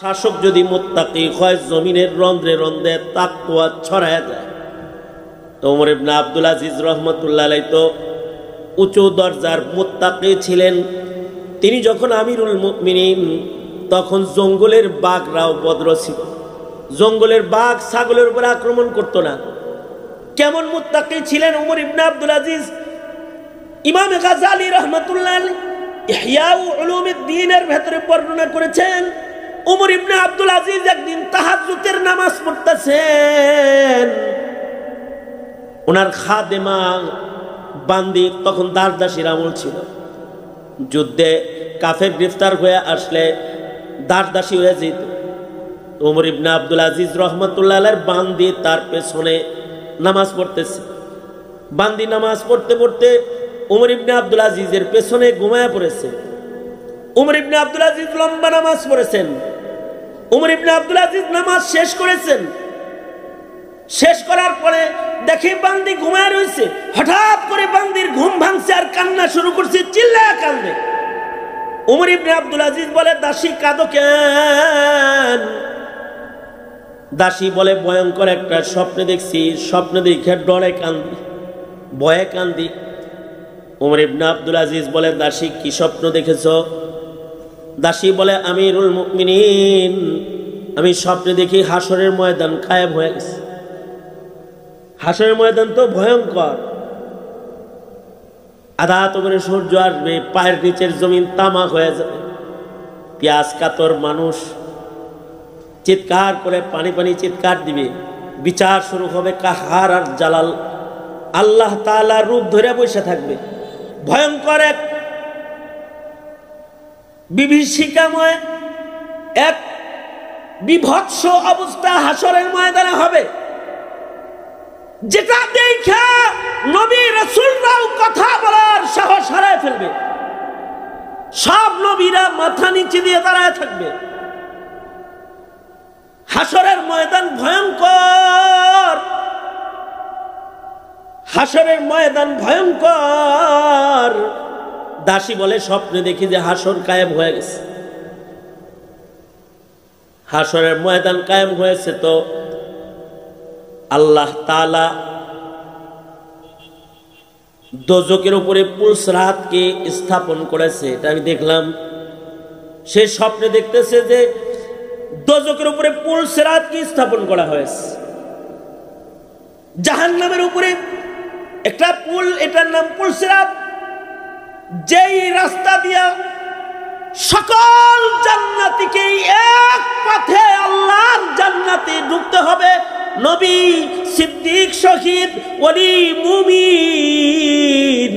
শাসক যদি মুত্তাকি হয় জমিনের রন্ধ্রে রন্ধ্রে তাকওয়া ছড়ায় যায়। তো ওমর ইবনে আব্দুল আজিজ রহমতুল্লাহ আলাইহি তো উঁচু দরজার মুত্তাকি ছিলেন। তিনি যখন আমিরুল মুমিনিন, তখন জঙ্গলের বাঘরাও বদ্র ছিল। জঙ্গলের বাঘ ছাগলের উপর আক্রমণ করত না। কেমন মুত্তাকি ছিলেন ওমর ইবনে আব্দুল আজিজ! ইমাম গাজ্জালী রহমতুল্লাহ আলাইহি ইহয়া উলুমিদ্দিনের ভেতরে বর্ণনা করেছেন, ওমর ইবনে আব্দুল আজিজ একদিন তাহাজ্জুদের নামাজ পড়তেছেন। ওনার খাদেমা বান্দি, তখন দাসদাসীর আমল ছিল। যুদ্ধে কাফের গ্রেফতার হয়ে আসলে দাসদাসী হয়ে যেত। ওমর ইবনে আব্দুল আজিজ রহমতুল্লাহ আলাইহির বান্দি তার পেছনে নামাজ পড়তেছে। বান্দি নামাজ পড়তে পড়তে ওমর ইবনে আব্দুল আজিজের পেছনে ঘুমায়া পড়েছে। ওমর ইবনে আব্দুল আজিজ লম্বা নামাজ পড়েছেন। ওমর ইবনে আব্দুল আজিজ নামাজ শেষ করেছেন। শেষ করার পরে দেখে বান্দি ঘুমায় রয়েছে। হঠাৎ করে বান্দির ঘুম ভাঙছে আর কান্না শুরু করছে, চিল্লায় কান্দে। ওমর ইবনে আব্দুল আজিজ বলে, দাসী কাঁদো কেন? দাসী বলে, ভয়ঙ্কর একটা স্বপ্ন দেখছি, স্বপ্ন দেখে ডরে কান্দি, ভয়ে কান্দি। ওমর ইবনে আব্দুল আজিজ বলে, দাসী কি স্বপ্ন দেখেছ? দাসী বলে, আমিরুল মুমিনিন, আমি স্বপ্নে দেখি হাসরের ময়দান কায়েম হয়ে গেছে। হাসরের ময়দান তো ভয়ঙ্কর, আধা করে সূর্য আসবে, পায়ের নিচের জমিন তামা হয়ে যাবে। পেঁয়াজ কাতর মানুষ চিৎকার করে পানি পানি চিৎকার দিবে। বিচার শুরু হবে, কাহার আর জালাল আল্লাহ তাআলা রূপ ধরে বসে থাকবে। ভয়ঙ্কর এক বিভীষিকাময় এক বিভৎস অবস্থা হাসরের ময়দানে হবে, যেটা দেখা নবী রাসূলরাও কথা বলার সাহস হারায় ফেলবে। সব নবীরা মাথা নিচে দিয়ে দাঁড়ায় থাকবে। হাসরের ময়দান ভয়ঙ্কর, হাসরের ময়দান ভয়ঙ্কর। দাসী বলে, স্বপ্নে দেখি যে হাসর কায়েম হয়ে গেছে। হাসরের ময়দান কায়েম হয়েছে, তো আল্লাহ তাআলা দোজখের উপরে পুলসরাতকে স্থাপন করেছে। এটা আমি দেখলাম। সে স্বপ্নে দেখতেছে যে দোজখের উপরে পুলসরাতকে স্থাপন করা হয়েছে। জাহান্নামের উপরে একটা পুল, এটার নাম পুলসরাত। যেই রাস্তা দিয়া সকল জান্নাতীকে এক পথে আল্লাহর জান্নাতে ঢুকতে হবে। নবী, সিদ্দিক, শহীদ, ওলি, মুমিন,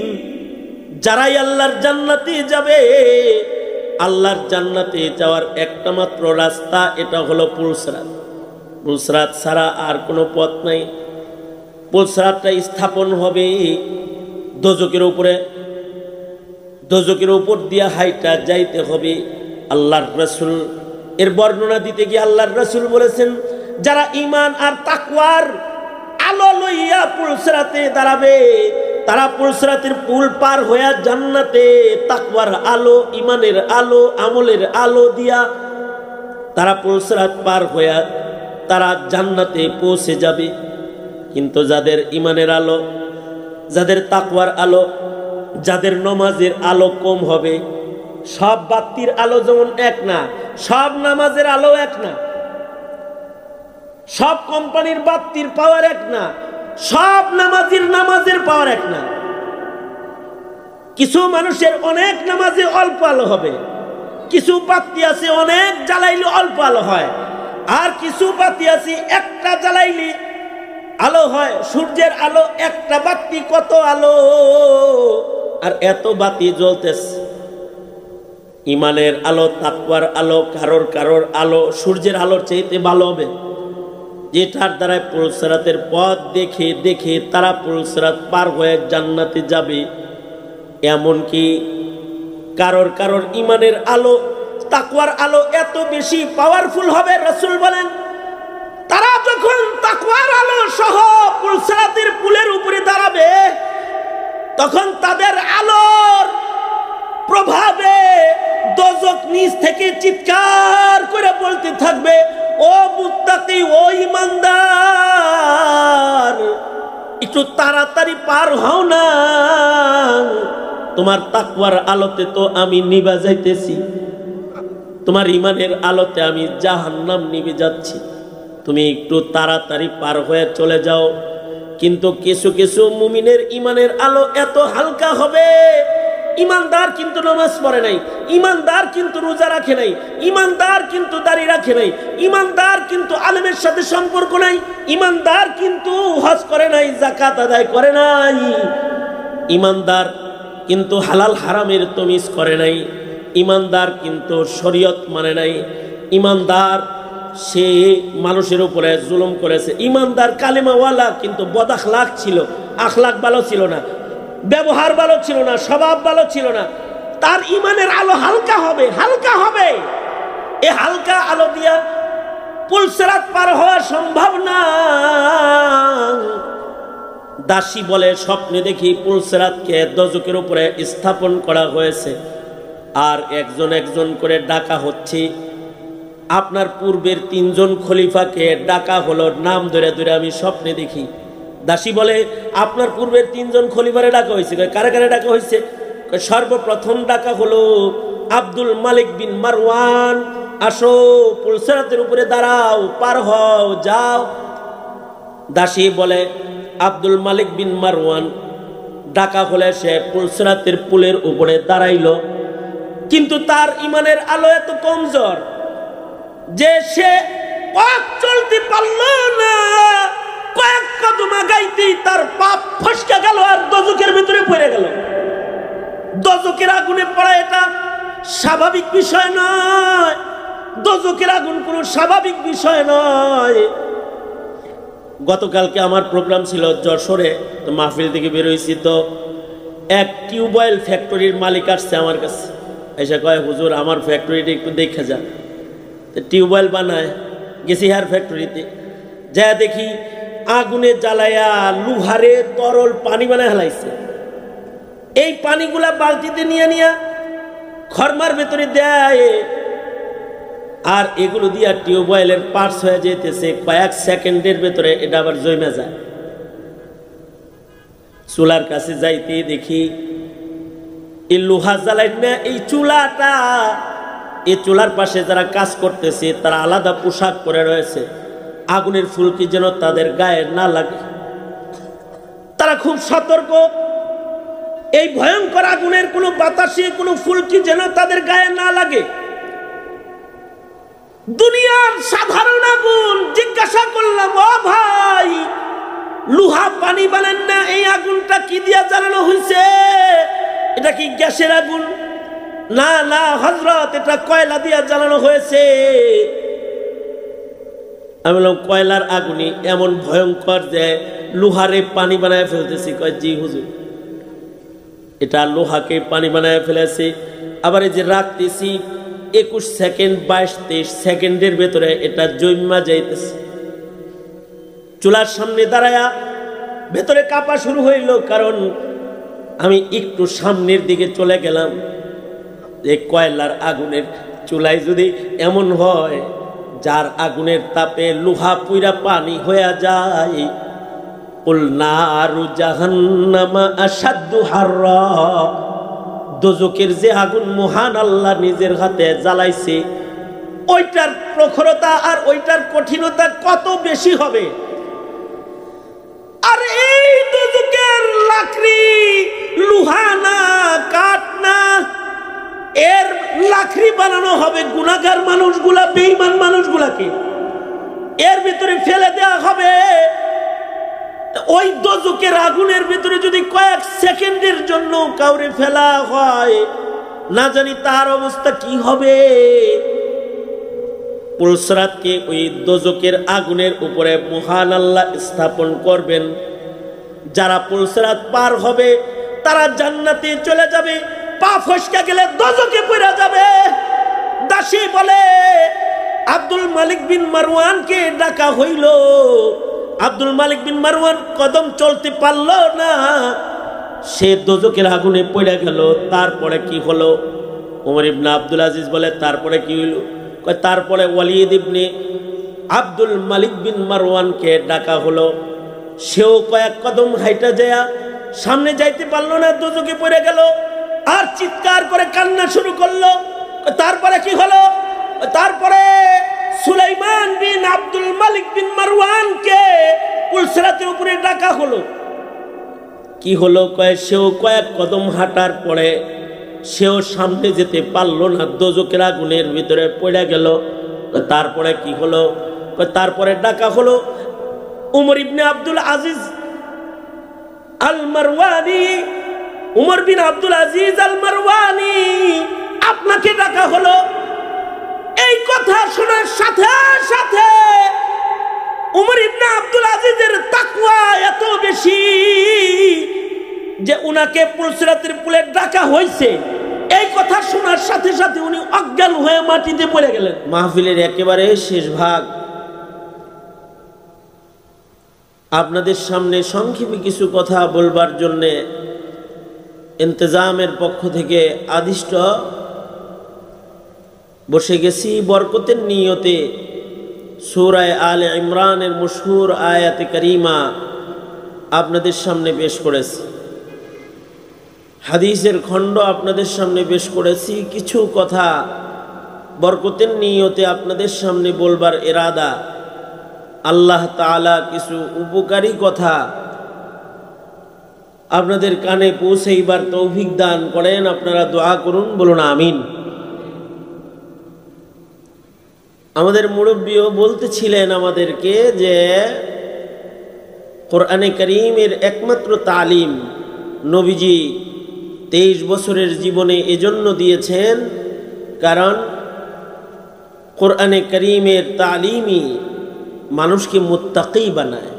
যারাই আল্লাহর জান্নাতে যাবে, আল্লাহর জান্নাতে যাওয়ার একটা মাত্র রাস্তা, এটা হলো পুলসরাত। পুলসরাত ছাড়া আর কোনো পথ নাই। পুলসরাতটা স্থাপন হবে দোজখের উপরে। দোজখের উপর দিয়ে হাইটা যাইতে হবে। আল্লাহর রাসূল এর বর্ণনা দিতে গিয়ে আল্লাহর রাসূল বলেছেন, যারা ঈমান আর তাকওয়ার আলো লইয়া পুলসরাতে দাঁড়াবে, তারা পুলসরাতের পুল পার হইয়া জান্নাতে তাকওয়ার আলো, ঈমানের আলো, আমলের আলো দিয়া তারা পুলসরাত পার হইয়া তারা জান্নাতে পৌঁছে যাবে। কিন্তু যাদের ঈমানের আলো, যাদের তাকওয়ার আলো, যাদের নামাজের আলো কম হবে, সব বাতির আলো যেমন এক না, সব নামাজের আলো এক না, সব কোম্পানির বাতির পাওয়ার এক না, সব নামাজের পাওয়ার এক না। কিছু মানুষের অনেক নামাজে অল্প আলো হবে, কিছু বাতি আছে অনেক জ্বালাইলে অল্প আলো হয়, আর কিছু বাতি আছে একটা জ্বালাইলে আলো হয়। সূর্যের আলো একটা বাতি কত আলো, আর এত বাতি জ্বলতেছে। ঈমানের আলো, তাকওয়ার আলো, কারোর আলো সূর্যের আলোর চাইতে ভালো হবে, যেটার দ্বারা পুলসরাতের পথ দেখে দেখে তারা পুলসরাত পার হয়ে জান্নাতে যাবে। এমনকি কারোর ঈমানের আলো, তাকওয়ার আলো এত বেশি পাওয়ারফুল হবে, রাসূল বলেন, তারা যখন তাকওয়ার আলো সহ পুলসরাতের পুলের উপরে দাঁড়াবে, তখন তাদের আলোর প্রভাবে দোজখ নিচ থেকে চিৎকার করে বলতে তাড়াতাড়ি পার হও না, তোমার তাকওয়ার আলোতে তো আমি নিভা যাইতেছি, তোমার ইমানের আলোতে আমি জাহান্নাম নিভে যাচ্ছি, তুমি একটু তাড়াতাড়ি পার হয়ে চলে যাও। কিন্তু কিছু কিছু মুমিনের ইমানের আলো এত হালকা হবে, ইমানদার কিন্তু নামাজ পড়ে নাই, ইমানদার কিন্তু রোজা রাখে নাই, ইমানদার কিন্তু দাড়ি রাখে নাই, ইমানদার কিন্তু আলেমের সাথে সম্পর্ক নাই, ইমানদার কিন্তু হজ করে নাই, যাকাত আদায় করে নাই, ইমানদার কিন্তু হালাল হারামের তমিজ করে নাই, ইমানদার কিন্তু শরীয়ত মানে নাই, ইমানদার সে মানুষের উপরে জুলুম করেছে, ইমানদার কালেমাওয়ালা কিন্তু বদআখলাক ছিল, আখলাক ভালো ছিল না, ব্যবহার ভালো ছিল না, স্বভাব ভালো ছিল না, তার ইমানের আলো হালকা হবে, হালকা হবে। এই হালকা আলো দিয়া পুলসিরাত পার হওয়া সম্ভব না। দাসী বলে, স্বপ্নে দেখি পুলসিরাতকে দোজখের উপরে স্থাপন করা হয়েছে, আর একজন একজন করে ডাকা হচ্ছে। আপনার পূর্বের 3 জন খলিফাকে ডাকা হলো, নাম ধরে ধরে আমি স্বপ্নে দেখি। দাসী বলে, আপনার পূর্বের 3 জন খলিফারে ডাকা হয়েছে। কারে কারে ডাকা হয়েছে? সর্বপ্রথম ডাকা হলো আব্দুল মালিক বিন মারওয়ান, আসো পুলসিরাতের উপরে দাঁড়াও, পার হও, যাও। দাসী বলে, আব্দুল মালিক বিন মারওয়ান ডাকা হলে সে পুলসিরাতের পুলের উপরে দাঁড়াইল, কিন্তু তার ইমানের আলো এত কমজোর যে সে পথ চলতে পারল না। কয়েক কদম আগাইতেই তার পাপ ফসকে গেল আর দোজখের ভিতরে পড়ে গেল। দোজখের আগুনে পড়া এটা স্বাভাবিক বিষয় নয়, দোজখের আগুন কোনো স্বাভাবিক বিষয় নয়। গতকালকে আমার প্রোগ্রাম ছিল যশোরে, তো মাহফিল থেকে বেরোইছি, তো এক টিউবওয়েল ফ্যাক্টরির মালিক আসছে আমার কাছে, এসে কয়, হুজুর আমার ফ্যাক্টরিটা একটু দেখে যান। টিউবওয়েল বানায়, গেছি হার ফ্যাক্টরিতে, যা দেখি আগুনে জ্বালায়া লুহারে তরল পানি বানায় হেলাইছে। এই পানিগুলা বালতিতে নিয়ে নিয়ে খরমার ভেতরে দেয়, আর এগুলো দিয়া টিউবওয়েলের পার্টস হয়ে যেতেছে, কয়েক সেকেন্ডের ভেতরে এটা আবার জমে যায়। চুলার কাছে যাইতে দেখি এই লোহা জ্বালাই না, এই চুলাটা, এই চুলার পাশে যারা কাজ করতেছে তারা আলাদা পোশাক পরে রয়েছে, আগুনের ফুলকি যেন তাদের গায়ে না লাগে। তারা খুব সতর্ক, এই ভয়ঙ্কর আগুনের কোনো বাতাসে কোনো ফুলকি যেন তাদের গায়ে না লাগে। দুনিয়ার সাধারণ আগুন। জিজ্ঞাসা করলাম, ও ভাই, লোহা পানি বানান না, এই আগুনটা কি দিয়া জ্বালানো হয়েছে? এটা কি গ্যাসের আগুন? না না হযরত, এটা কয়লা দিয়া জ্বালানো হয়েছে। আমি বললাম, কয়লার আগুনই এমন ভয়ঙ্কর যে লোহারে পানি বানায় ফেলতেছি? কয়, জি হুজুর, এটা লোহাকে পানি বানায় ফেলেছে। আবার এই যে রাখতেছি 21 সেকেন্ড, 22-23 সেকেন্ডের ভেতরে এটা জমা যাইতেছে। চুলার সামনে দাঁড়ায়া ভেতরে কাঁপা শুরু হইল, কারণ আমি একটু সামনের দিকে চলে গেলাম। এই কয়লার আগুনের চুলায় যদি এমন হয় যার আগুনের তাপে লোহা পুইরা পানি হয়ে যায়, কুল নারু জাহান্নামা আশাদ্দু হাররা, দোজখের যে আগুন মহান আল্লাহ নিজের হাতে জ্বালাইছে, ওইটার প্রখরতা আর ওইটার কঠিনতা কত বেশি হবে। আর এই দোজখের লাকড়ি লোহা না, কাঠ না, এর লাকড়ি বানানো হবে গুনাহগার মানুষগুলা, বেঈমান মানুষগুলাকে এর ভিতরে ফেলে দেওয়া হবে। ওই দোজখের আগুনের ভিতরে যদি কয়েক সেকেন্ডের জন্য কাউরে ফেলা হয়, না জানি তার অবস্থা কি হবে। পুলসিরাতকে ওই দোজখের আগুনের উপরে মহান আল্লাহ স্থাপন করবেন। যারা পুলসিরাত পার হবে তারা জান্নাতে চলে যাবে, পা ফসকে গেলে দোজখে পড়ে যাবে। দাসী বলে, আব্দুল মালিক বিন মারওয়ানকে ডাকা হইল। আব্দুল মালিক বিন মারওয়ান কদম চলতে পারল না, সে দোজখের আগুনে পড়ে গেল। তারপরে কি হলো? ওমর ইবনে আব্দুল আজিজ বলে, তারপরে কি হইল? তারপরে ওয়ালিদ ইবনে আব্দুল মালিক বিন মারওয়ানকে ডাকা হলো। সেও কয়েক কদম হাইটা যায় সামনে যাইতে পারলো না, দোজখে পড়ে গেল আর চিৎকার করে কান্না শুরু করলো। তারপরে কি হলো? তারপরে সুলাইমান বিন আব্দুল মালিক বিন মারওয়ানকে পুলসিরাতের উপরে ডাকা হলো। কি হলো? সেও কয়েক কদম হাঁটার পরে সেও সামনে যেতে পারলো না, দোজখের আগুনের ভিতরে পড়ে গেল। তারপরে কি হলো? তারপরে ডাকা হলো উমর ইবনে আব্দুল আজিজ আল মারওয়ানি, উমর বিন আব্দুল আজিজ আল মারওয়ানি, আপনাকে ডাকা হলো। এই কথা শোনার সাথে সাথে উমর ইবনে আব্দুল আজিজের তাকওয়া এত বেশি যে উনাকে পুলসিরাতের পুলে ডাকা হয়েছে, এই কথা শোনার সাথে সাথে উনি অজ্ঞান হয়ে মাটিতে পড়ে গেলেন। মাহফিলের একেবারে শেষ ভাগ, আপনাদের সামনে সংক্ষেপে কিছু কথা বলবার জন্যে ইন্তজামের পক্ষ থেকে আদিষ্ট বসে গেছি। বরকতের নিয়তে সূরা আলে ইমরানের মশহুর আয়াতে কারিমা আপনাদের সামনে পেশ করেছি, হাদিসের খণ্ড আপনাদের সামনে পেশ করেছি। কিছু কথা বরকতের নিয়তে আপনাদের সামনে বলবার ইরাদা। আল্লাহ তাআলা কিছু উপকারী কথা আপনাদের কানে পৌঁছাইবার তৌফিক দান করেন। আপনারা দোয়া করুন, বলুন আমিন। আমাদের মুরব্বিও বলতেছিলেন আমাদেরকে যে কোরআনে কারীমের একমাত্র তালিম নবীজি 23 বছরের জীবনে এজন্য দিয়েছেন, কারণ কোরআনে কারীমের তালিমই মানুষকে মুত্তাকি বানায়।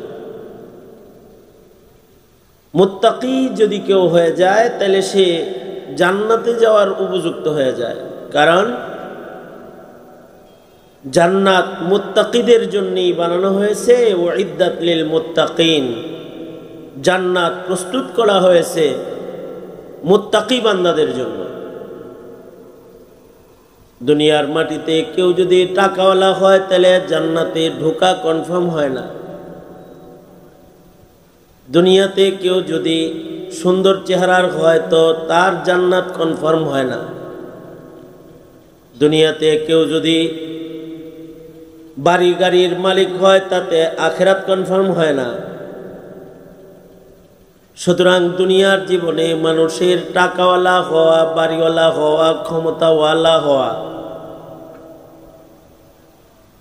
মুত্তাকি যদি কেউ হয়ে যায় তাহলে সে জান্নাতে যাওয়ার উপযুক্ত হয়ে যায়, কারণ জান্নাত মুত্তাকিদের জন্যই বানানো হয়েছে। উইদ্দাত লিল মুত্তাকিন, জান্নাত প্রস্তুত করা হয়েছে মুত্তাকি বান্দাদের জন্য। দুনিয়ার মাটিতে কেউ যদি টাকাওয়ালা হয় তাহলে জান্নাতে ঢোকা কনফার্ম হয় না। দুনিয়াতে কেউ যদি সুন্দর চেহারার হয় তো তার জান্নাত কনফার্ম হয় না। দুনিয়াতে কেউ যদি বাড়ি গাড়ির মালিক হয় তাতে আখিরাত কনফার্ম হয় না। সুতরাং দুনিয়ার জীবনে মানুষের টাকাওয়ালা হওয়া, বাড়িওয়ালা হওয়া, ক্ষমতাওয়ালা হওয়া,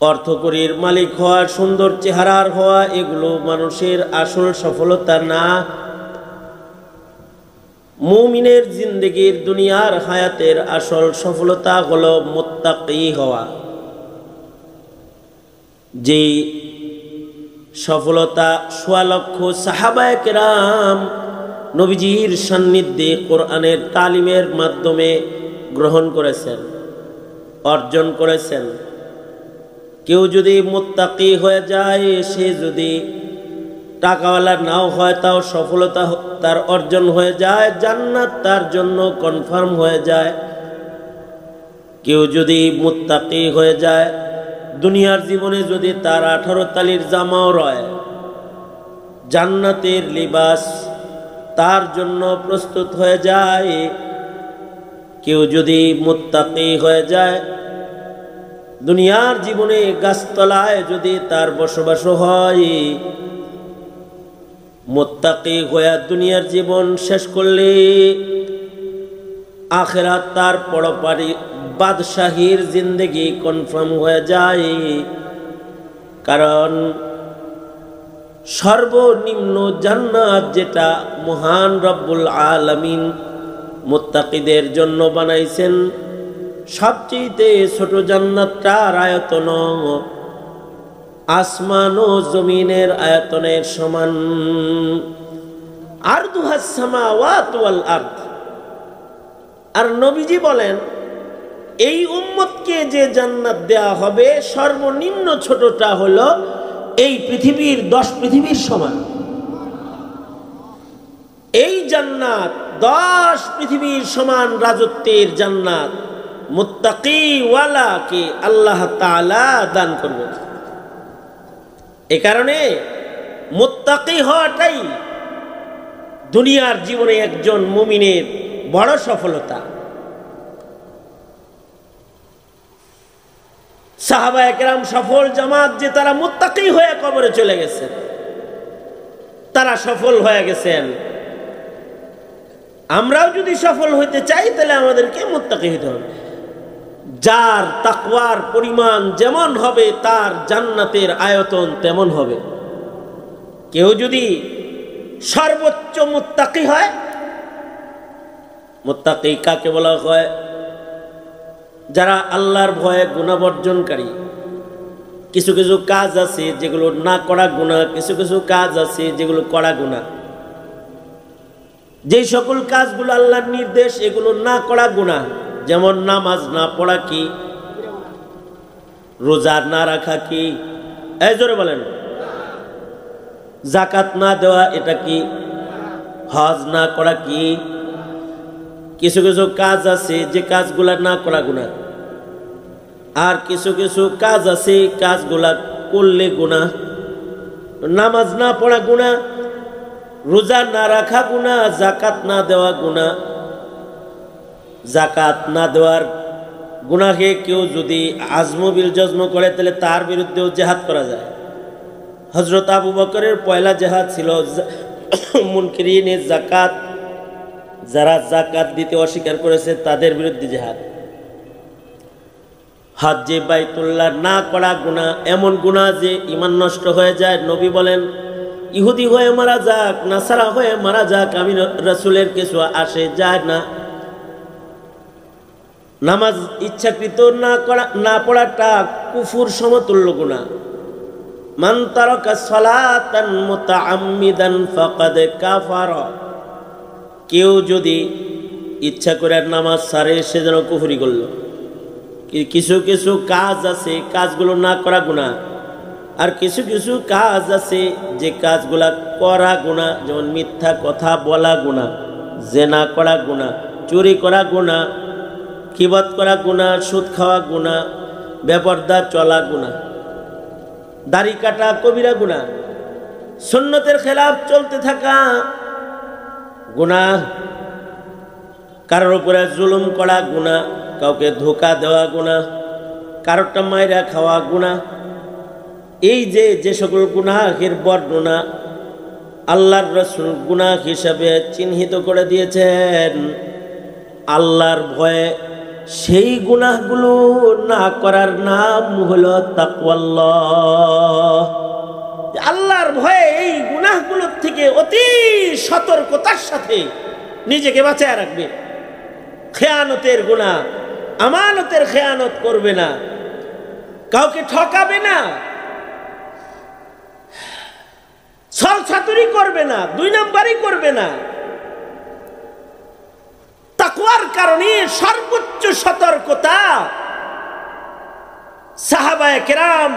অর্থকরীর মালিক হওয়া, সুন্দর চেহারার হওয়া, এগুলো মানুষের আসল সফলতা না। মুমিনের জিন্দেগির দুনিয়ার হায়াতের আসল সফলতা হলো মুত্তাকি হওয়া। যে সফলতা ১৬ লক্ষ সাহাবায়ে কেরাম নবীজির সান্নিধ্যে কোরআনের তালিমের মাধ্যমে গ্রহণ করেছেন, অর্জন করেছেন। কেউ যদি মুত্তাকি হয়ে যায়, সে যদি টাকাওয়ালা নাও হয় তাও সফলতা তার অর্জন হয়ে যায়, জান্নাত তার জন্য কনফার্ম হয়ে যায়। কেউ যদি মুত্তাকি হয়ে যায়, দুনিয়ার জীবনে যদি তার 18 তালির জামাও রয়, জান্নাতের লিবাস তার জন্য প্রস্তুত হয়ে যায়। কেউ যদি মুত্তাকি হয়ে যায়, দুনিয়ার জীবনে গাছতলায় যদি তার বসবাস হয়, মুত্তাকি হয়ে দুনিয়ার জীবন শেষ করলে আখিরাত তার পরপারি বাদশাহীর জিন্দেগি কনফার্ম হয়ে যায়। কারণ সর্বনিম্ন জান্নাত যেটা মহান রব্বুল আলামিন মুত্তাকিদের জন্য বানাইছেন, সবচেয়ে ছোট জান্নাতটার আয়তন আসমান ও জমিনের আয়তনের সমান। আরদুহাস সামাওয়াত ওয়াল আরদ। আর নবীজি বলেন, এই উম্মতকে যে জান্নাত দেয়া হবে সর্বনিম্ন ছোটটা হলো এই পৃথিবীর 10 পৃথিবীর সমান। এই জান্নাত 10 পৃথিবীর সমান রাজত্বের জান্নাত মুত্তাকি ওয়ালাকে আল্লাহ তাআলা দান করবেন। এ কারণে মুত্তাকি হওয়াটাই দুনিয়ার জীবনে একজন মুমিনের বড় সফলতা। সাহাবায়ে কেরাম সফল জামাত যে তারা মুত্তাকি হয়ে কবরে চলে গেছেন, তারা সফল হয়ে গেছেন। আমরাও যদি সফল হইতে চাই তাহলে আমাদেরকে মুত্তাকি হতে হবে। যার তাকওয়ার পরিমাণ যেমন হবে তার জান্নাতের আয়তন তেমন হবে। কেউ যদি সর্বোচ্চ মুত্তাকি হয়, মুত্তাকি কাকে বলা হয়? যারা আল্লাহর ভয়ে গুনাহ বর্জনকারী। কিছু কিছু কাজ আছে যেগুলো না করা গুনাহ, কিছু কিছু কাজ আছে যেগুলো করা গুনাহ। যে সকল কাজগুলো আল্লাহর নির্দেশ এগুলো না করা গুনাহ, যেমন নামাজ না পড়া কি, রোজা না রাখা কি, এই জোরে বলেন, যাকাত না দেওয়া এটা কি, হজ না করা কি। কিছু কিছু কাজ আছে যে কাজগুলা না করা গুনাহ, আর কিছু কিছু কাজ আছে কাজগুলা করলে গুনাহ। নামাজ না পড়া গুনাহ, রোজা না রাখা গুনাহ, যাকাত না দেওয়া গুনাহ। যাকাত না দেওয়ার গুনাহে কেউ যদি আজম বিল জজম করে তাহলে তার বিরুদ্ধেও জেহাদ করা যায়। হযরত আবু বকরের পয়লা জেহাদ ছিল মুনকিরিনে যাকাত, যারা যাকাত দিতে অস্বীকার করেছে তাদের বিরুদ্ধে জেহাদ। হজ্জে বাইতুল্লাহ না করা গুনাহ, এমন গুনাহ যে ঈমান নষ্ট হয়ে যায়। নবী বলেন ইহুদি হয়ে মারা যাক, নাসারা হয়ে মারা যাক, আমি রাসূলের কিছু আসে যায় না। নামাজ ইচ্ছাকৃত না পড়াটা কুফুর সমতুল্য গুনাহ। মান তারাকা সালাতান মুতাআম্মিদান ফাকাদ কাফারা। কেউ যদি ইচ্ছা করে নামাজ ছাড়ে সে যেন কুফরি করল। কিছু কিছু কাজ আছে কাজগুলো না করা গুনাহ, আর কিছু কিছু কাজ আছে যে কাজগুলা করা গুনাহ। যেমন মিথ্যা কথা বলা গুনাহ, জেনা করা গুনাহ, চুরি করা গুনাহ, গীবত করা গুনাহ, সুদ খাওয়া গুনাহ, বেপরদা চলা গুনাহ, দাড়ি কাটা কবিরা গুনাহ, সুন্নতের খেলাফ চলতে থাকা গুনাহ, কারোর উপরে জুলুম করা গুনাহ, কাউকে ধোঁকা দেওয়া গুনাহ, কারোরটা মাইরা খাওয়া গুনাহ। এই যে সকল গুনাহের বর্ণনা আল্লাহর রাসূল গুনাহ হিসাবে চিহ্নিত করে দিয়েছেন, আল্লাহর ভয়ে সেই গুনাহগুলো না করার নাম হলো তাকওয়াল্লাহ। আল্লাহর ভয়ে এই গুনাহগুলোর থেকে অতি সতর্কতার সাথে নিজেকে বাঁচায় রাখবে। খেয়ানতের গুনাহ, আমানতের খেয়ানত করবে না, কাউকে ঠকাবে না, ছলছাতুরি করবে না, দুই নাম্বারই করবে না। তাকওয়ার কারণে সর্বোচ্চ সতর্কতা সাহাবায়ে কেরাম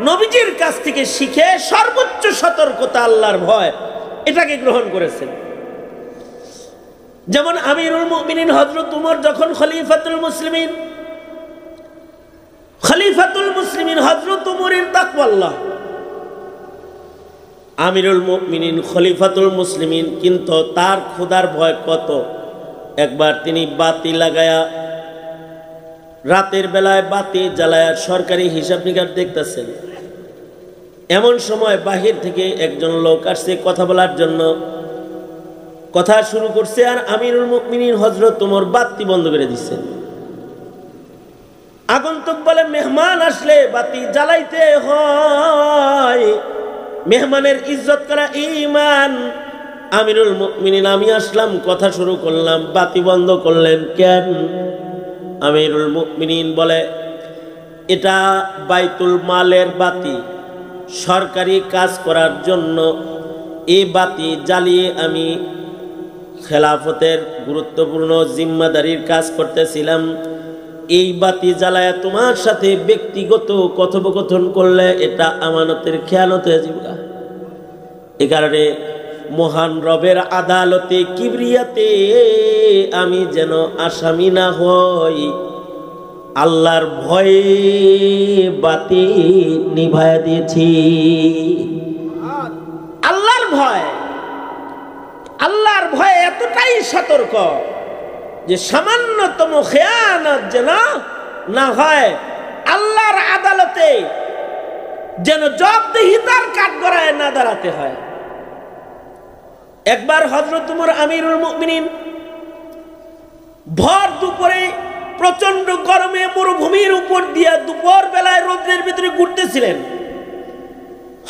নবীজির কাছ থেকে শিখে সর্বোচ্চ সতর্কতা আল্লাহর ভয় এটাকে গ্রহণ করেছেন। যেমন আমিরুল মুমিনিন হযরত উমর যখন খলিফাতুল মুসলিমিন হযরত উমরের তাকওয়াল্লাহ। আমিরুল মুমিনিন খলিফাতুল মুসলিমিন, কিন্তু তার খোদার ভয় কত। একবার তিনি বাতি লাগায়া, রাতের বেলায় বাতি জ্বালায়া সরকারি হিসাব নিকাশ দেখতেছেন। এমন সময় বাহির থেকে একজন লোক আসছে কথা বলার জন্য, কথা শুরু করছে, আর আমিরুল মুমিনিন হযরত ওমর বাতি বন্ধ করে দিচ্ছেন। আগন্তুক বলে মেহমান আসলে বাতি জ্বালাইতে হয়, মেহমানের ইজ্জত করা ঈমান। আমিরুল মুমিনিন আমি আসলাম, কথা শুরু করলাম, বাতি বন্ধ করলেন কেন? আমিরুল মুমিনিন বলে এটা বাইতুল মালের বাতি, সরকারি কাজ করার জন্য এই বাতি জ্বালিয়ে আমি খেলাফতের গুরুত্বপূর্ণ জিম্মাদারির কাজ করতেছিলাম। এই বাতি জ্বালায় তোমার সাথে ব্যক্তিগত কথোপকথন করলে এটা আমানতের খেয়ানত হয়ে যাবে। এ কারণে মহান রবের আদালতে কিবরিয়াতে আমি যেন আসামি না হই, আল্লাহর ভয়ে বাতি নিভায়া দিয়েছি। আল্লাহর ভয় এতটাই সতর্ক যে সামান্যতম খেয়ানত যেন না হয়, আল্লাহর আদালতে যেন জবাবদিহিতার কাঠগড়ায় না দাঁড়াতে হয়। একবার হযরত উমর আমিরুল মুমিনিন ভর দুপুরে প্রচন্ড গরমে মরুভূমির উপর দিয়ে দুপুর বেলায় রোদের ভিতরে ঘুরতেছিলেন।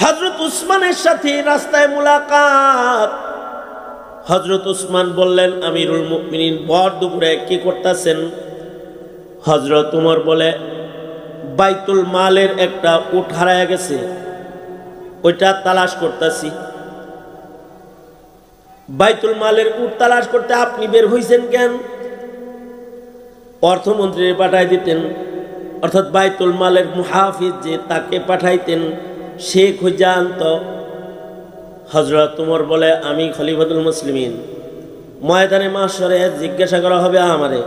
হযরত উসমানের সাথে রাস্তায় মুলাকাত। হযরত উসমান বললেন, আমিরুল মুমিনিন ভর দুপুরে কি করতেছেন? হযরত উমর বলে, বাইতুল মালের একটা উট হারায় গেছে, ওইটা তালাশ করতেছি। বাইতুল মালের উট তালাশ করতে আপনি বের হইছেন কেন? অর্থমন্ত্রী পাঠাই দিতেন, অর্থাৎ বাইতুল মালের মুহাফিজ যে তাকে পাঠাইতেন, সে খুঁজে আনতো। হযরত উমর বলে, আমি খলিফাতুল মুসলিমিন, ময়দানে মাশরে জিজ্ঞাসা করা হবে আমারে,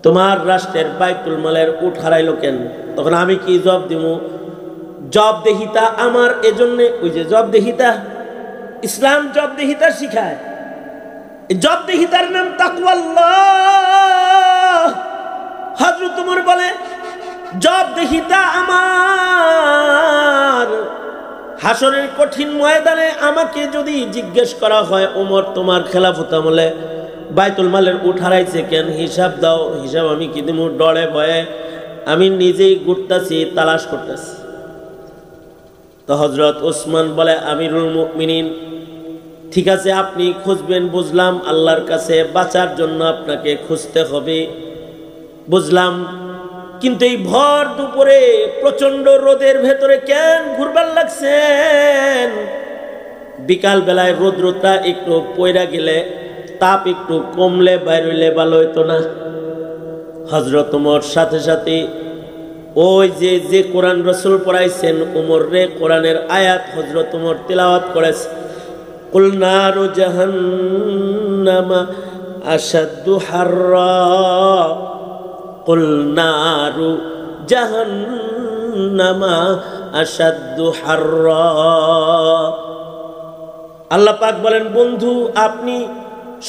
তোমার রাষ্ট্রের বাইতুল মালের উট হারাইলো কেন? তখন আমি কি জবাব দিব? জবাবদিহিতা আমার এজন্য, ওই যে জবাবদিহিতা, ইসলাম জবাবদিহিতা শিখায়। জবাবদিহিতার নাম তাকওয়াল্লাহ। হযরত উমর বলে, জবাবদিহিতা আমার। হাসরের কঠিন ময়দানে আমাকে যদি জিজ্ঞেস করা হয়, উমর তোমার খেলাফত আমলে বাইতুল মালের উট হারাইছে কেন, হিসাব দাও। হিসাব আমি কি দিব? ডরে ভয়ে আমি নিজেই ঘুরতেছি, তালাশ করতেছি। তো হযরত ওসমান বলে, আমিরুল মুমিনিন, ঠিক আছে আপনি খুঁজবেন, বুঝলাম, আল্লাহর কাছে বাঁচার জন্য আপনাকে খুঁজতে হবে, বুঝলাম, কিন্তু এই ভর দুপুরে প্রচন্ড রোদের ভেতরে কেন ঘুরবার লাগছেন? বিকাল বেলায় রোদ্রটা একটু পয়রা গেলে, তাপ একটু কমলে বাইর হইলে ভালো হইতো না? হযরত ওমর সাথে সাথে ওই যে কোরআন রাসূল পড়াইছেন উমর রে, কোরআনের আয়াত হযরত ওমর তিলাওয়াত করেছে, কুল নারু জাহান্নামা আশাদ্দু হাররা, কুল নারু জাহান্নামা আশাদ্দু হাররা। আল্লাহ পাক বলেন, বন্ধু আপনি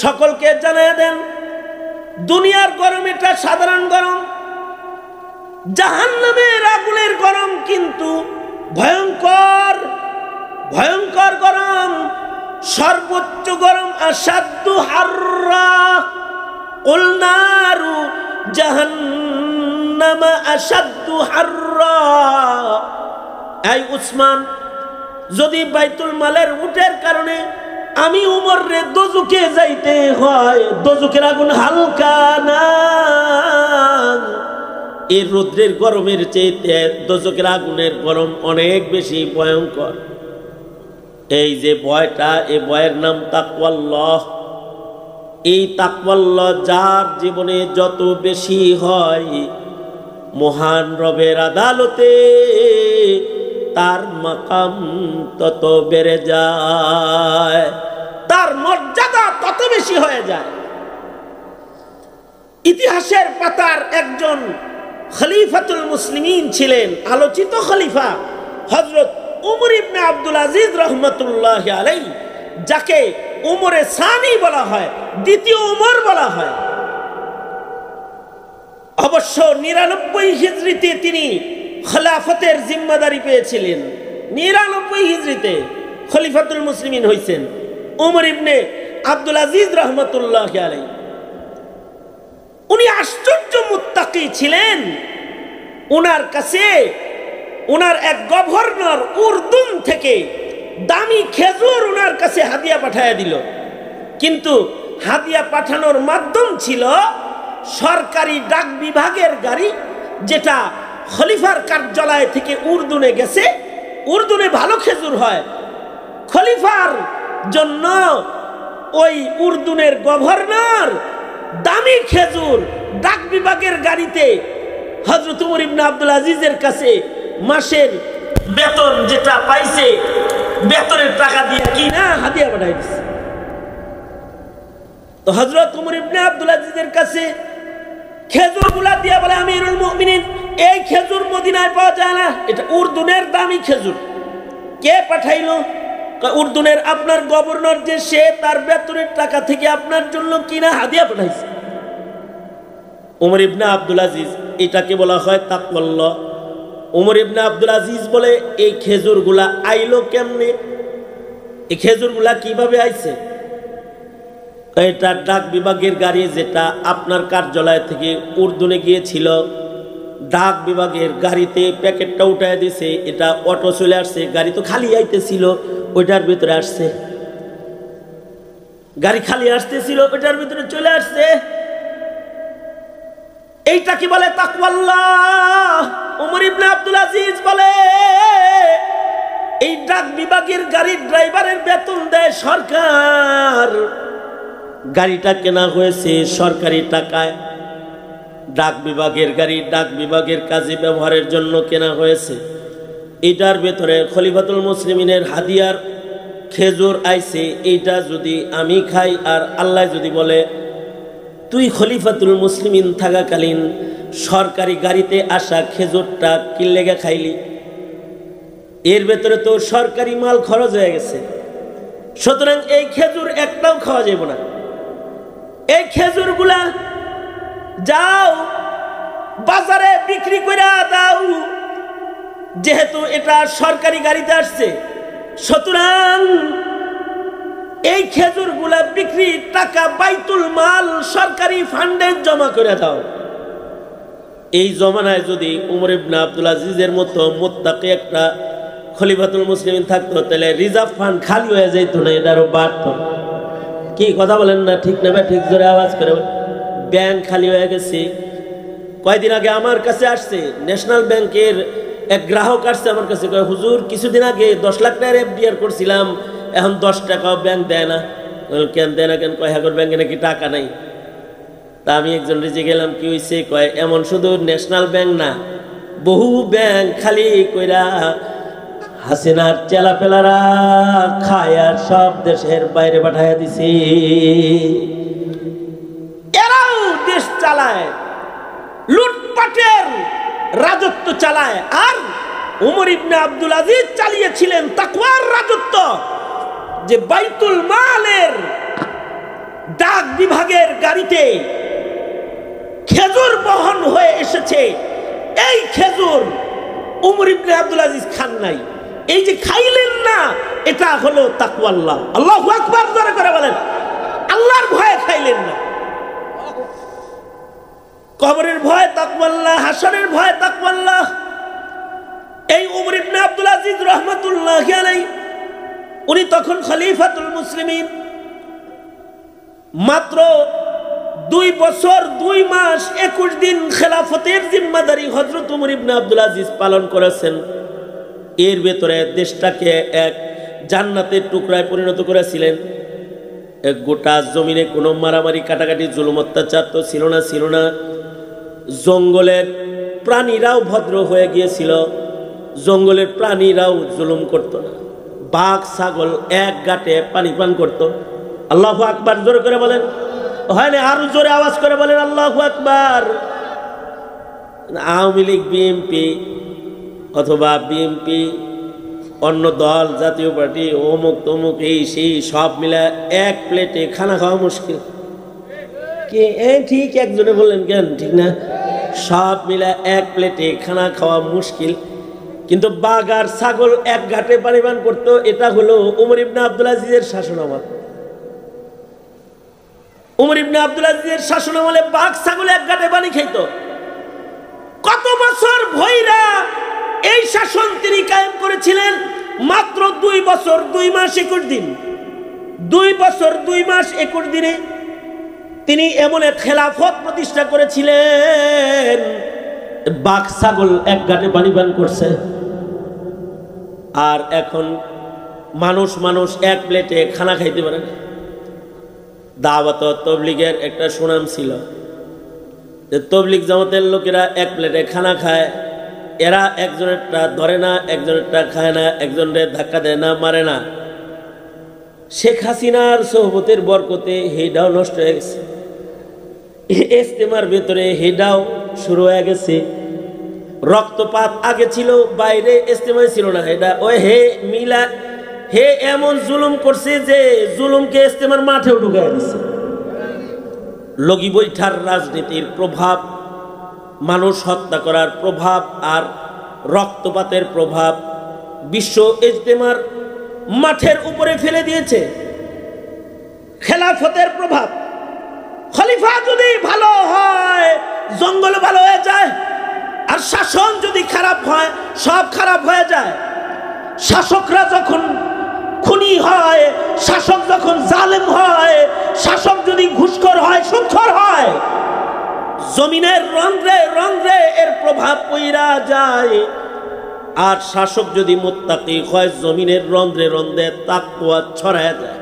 সকলকে জানিয়ে দেন, দুনিয়ার গরম এটা সাধারণ গরম, জাহান্নামের আগুনের গরম কিন্তু ভয়ঙ্কর, ভয়ঙ্কর গরম, সর্বোচ্চ গরম। আশাদ্দু হাররা, কুল নারু জাহান্নামা আশাদ্দু হাররা। এই উসমান, যদি বাইতুল মালের উটের কারণে আমি উমর রে দোজখে যাইতে হয়, দোজখের আগুন হালকা না, এই রৌদ্রের গরমের চেয়ে দোজখের আগুনের গরম অনেক বেশি ভয়ঙ্কর। এই যে ভয়টা, এই ভয়ের নাম তাকওয়াল্লাহ। এই তাকওয়াল্লাহ যার জীবনে যত বেশি হয়, মহান রবের আদালতে তার মাকাম তত বেড়ে যায়, তার মর্যাদা তত বেশি হয়ে যায়। ইতিহাসের পাতার একজন খলিফাতুল মুসলিমিন ছিলেন, আলোচিত খলিফা হযরত উমর ইবনে আব্দুল আজিজ রহমাতুল্লাহি আলাইহি, যাকে উমরে সানি বলা হয়, দ্বিতীয় উমর বলা হয়। অবশ্য 99 হিজরিতে তিনি খেলাফতের জিম্মাদারি পেয়েছিলেন। 99 হিজরিতে খলিফাতুল মুসলিমিন হয়েছেন উমর ইবনে আব্দুল আজিজ রহমাতুল্লাহি আলাইহি। উনি আশ্চর্য মুত্তাকি ছিলেন। উনার কাছে উনার এক গভর্নর উর্দুন থেকে দামি খেজুর উনার কাছে হাদিয়া পাঠায়া দিল, কিন্তু হাদিয়া পাঠানোর মাধ্যম ছিল সরকারি ডাক বিভাগের গাড়ি, যেটা খলিফার কার্যালয় থেকে উর্দুনে গেছে। উর্দুনে ভালো খেজুর হয়, খলিফার জন্য ওই উর্দুনের গভর্নর দামি খেজুর ডাক বিভাগের গাড়িতে হযরত উমর ইবনে আব্দুল আজিজের কাছে মাসের বেতন যেটা পাইছে, বেতনের টাকা দিয়ে কিনা হাদিয়া পাঠাই দিছে। তো হযরত উমর ইবনে আব্দুল আজিজের কাছে খেজুরগুলা দিয়া বলে, আমিরুল মুমিনিন, এই খেজুর মদিনায় পাওয়া যায় না, এটা উর্দুনের দামি খেজুর। কে পাঠাইলো? উর্দুনের আপনার গভর্নর যে সে তার বেতনের টাকা থেকে আপনার জন্য কিনা হাদিয়া পাঠাইছে। ওমর ইবনে আব্দুল আজিজ, এটাকে বলা হয় তাকওয়াল্লাহ। ওমর ইবনে আব্দুল আজিজ বলে, এই খেজুরগুলা আইলো কেমনে, এই খেজুরগুলা কিভাবে আইছে? এটা ডাক বিভাগের গাড়ি যেটা আপনার কার্যালয় থেকে উর্দুনে গিয়েছিল, ডাক বিভাগের গাড়িতে প্যাকেটটা উঠায় দিছে, এটা অটো চলে আসছে, গাড়ি তো খালি আইতেছিল, ওইটার ভিতরে আসছে, গাড়ি খালি আসতেছিল, ওইটার ভিতরে চলে আসছে। এইটা কি বলে তাকওয়াল্লাহ। ওমর ইবনে আব্দুল আজিজ বলে, এই ডাক বিভাগের গাড়ির ড্রাইভারের বেতন দেয় সরকার, গাড়িটা কেনা হয়েছে সরকারি টাকায়, ডাক বিভাগের গাড়ি ডাক বিভাগের কাজে ব্যবহারের জন্য কেনা হয়েছে। এটার ভেতরে খলিফাতুল মুসলিমিনের হাদিয়ার খেজুর আইছে, এইটা যদি আমি খাই আর আল্লাহ যদি বলে তুই খলিফাতুল মুসলিমিন থাকাকালীন সরকারি গাড়িতে আসা খেজুরটা কি লেগে খাইলি, এর ভেতরে তো সরকারি মাল খরচ হয়ে গেছে, সুতরাং এই খেজুর একটাও খাওয়া যাবে না। এই খেজুরগুলা যাও বাজারে বিক্রি করে দাও, যেহেতু এটা সরকারি গাড়িতে আসছে, সুতরাং এই খেজুরগুলা বিক্রি টাকা বাইতুল মাল সরকারি ফান্ডে জমা করে দাও। এই জমানায় যদি উমর ইবনে আব্দুল আজিজের মতো মুত্তাকি একটা খলিফাতুল মুসলিমিন থাকতো, তাহলে রিজার্ভ ফান্ড খালি হয়ে যেত না, এটারও বাড়তো। কি কথা বলেন না? ঠিক না? ঠিক জোরে আওয়াজ করে। ব্যাংক খালি হয়ে গেছে। কয়দিন আগে আমার কাছে আসছে ন্যাশনাল ব্যাংকের এক গ্রাহক আসছে আমার কাছে, কয় হুজুর কিছুদিন আগে 10 লাখ টাকার এফডিআর করছিলাম, এখন 10 টাকাও ব্যাংক দেয় না। কেন দেয় না? কেন? কয় হাগর ব্যাংকে নাকি টাকা নাই। তা আমি একজন রেজে গেলাম, কি হয়েছে? কয় এমন শুধু ন্যাশনাল ব্যাংক না, বহু ব্যাংক খালি কইরা হাসিনার চেলাপেলারা খায় আর সব দেশের বাইরে পাঠাইয়া দিছে। এরাও দেশ চালায়, লুটপাটের রাজত্ব চালায়। আর উমর ইবনে আব্দুল আজিজ চালিয়েছিলেন তাকওয়ার রাজত্ব, যে বাইতুল মালের ডাক বিভাগের গাড়িতে খেজুর বহন হয়ে এসেছে। এই খেজুর উমর ইবনে আব্দুল আজিজ খান নাই, এই যে খাইলেন না, এটা হলো তাকওয়াল্লাহ। আল্লাহু আকবার জোরে করে বলেন। আল্লাহর ভয়ে খাইলেন না, কবরের ভয় তাকওয়াল্লাহ, হাসরের ভয় তাকওয়াল্লাহ। এই উমর ইবনে আব্দুল আজিজ রাহমাতুল্লাহি আলাইহি, উনি তখন খলিফাতুল মুসলিমিন, মাত্র 2 বছর 2 মাস 21 দিন খেলাফতের জিম্মাদারি হযরত উমর ইবনে আব্দুল আজিজ পালন করেছেন। এর ভেতরে দেশটাকে এক জান্নাতের টুকরায় পরিণত করেছিলেন। এক গোটা জমিনে কোনো মারামারি কাটাকাটি জুলুম অত্যাচার তো ছিল না। জঙ্গলের প্রাণীরাও ভদ্র হয়ে গিয়েছিল, জঙ্গলের প্রাণীরাও জুলুম করত না। বাঘ ছাগল এক গাঁটে পানি পান করত। আল্লাহু আকবার জোরে করে বলেন। হয় না? আরো জোরে আওয়াজ করে বলেন আল্লাহু আকবার। আওয়ামী লীগ, বিএনপি অথবা বিএনপি, অন্য দল, জাতীয় পার্টি, অমুক তমুক, এই সেই সব মিলে এক প্লেটে খানা খাওয়া মুশকিল। কে? ঠিক একজনে বললেন, কেন? ঠিক না? সব মিলে এক প্লেটে খানা খাওয়া মুশকিল। কিন্তু বাঘ আর ছাগল এক ঘাটে পানি পান করতো। এটা হলো উমর ইবনে আব্দুল আজিজের শাসনামল। উমর ইবনে আব্দুল আজিজের শাসনামলে বাঘ ছাগল এক ঘাটে পানি খাইতো। কত বছর ভৈরা এই শাসন তিনি কায়েম করেছিলেন? মাত্র 2 বছর 2 মাস 21 দিন। 2 বছর 2 মাস 21 দিনে তিনি এমন এক খেলাফত প্রতিষ্ঠা করেছিলেন, বাঘ ছাগল এক ঘাটে পানি পান করছে। আর এখন মানুষ এক প্লেটে খানা খাইতে পারে না। দাওয়াত তবলিগের একটা সুনাম ছিল যে তবলিগ জামাতের লোকেরা এক প্লেটে খানা খায়, এরা একজনেরটা ধরে না, একজনেরটা খায় না, একজনের ধাক্কা দেয় না, মারে না। শেখ হাসিনার সোহবতের বরকতে হেডাও নষ্ট হয়ে গেছে। ইজতেমার ভেতরে হেডাও শুরু হয়ে গেছে। রক্তপাত আগে ছিল বাইরে, ইজতেমায় ছিল না। এটা ওই হে এমন জুলুম করছে যে জুলুমকে ইস্তেমার মাঠেও ঢুকাই দিচ্ছে। লগি বৈঠার রাজনীতির প্রভাব, মানুষ হত্যা করার প্রভাব আর রক্তপাতের প্রভাব বিশ্ব ইজতেমার মাঠের উপরে ফেলে দিয়েছে। খেলাফতের প্রভাব, খলিফা যদি ভালো হয় জঙ্গল ভালো হয়ে যায়, আর শাসন যদি খারাপ হয় সব খারাপ হয়ে যায়। শাসকরা যখন খুনি হয়, শাসক যখন জালেম হয়, শাসক যদি ঘুষখোর হয়, সুদখোর হয়, জমিনের রন্ধ্রে রন্ধ্রে এর প্রভাব পইরা যায়। আর শাসক যদি মুত্তাকি হয়, জমিনের রন্ধ্রে রন্ধ্রে তাকওয়া ছড়ায় যায়।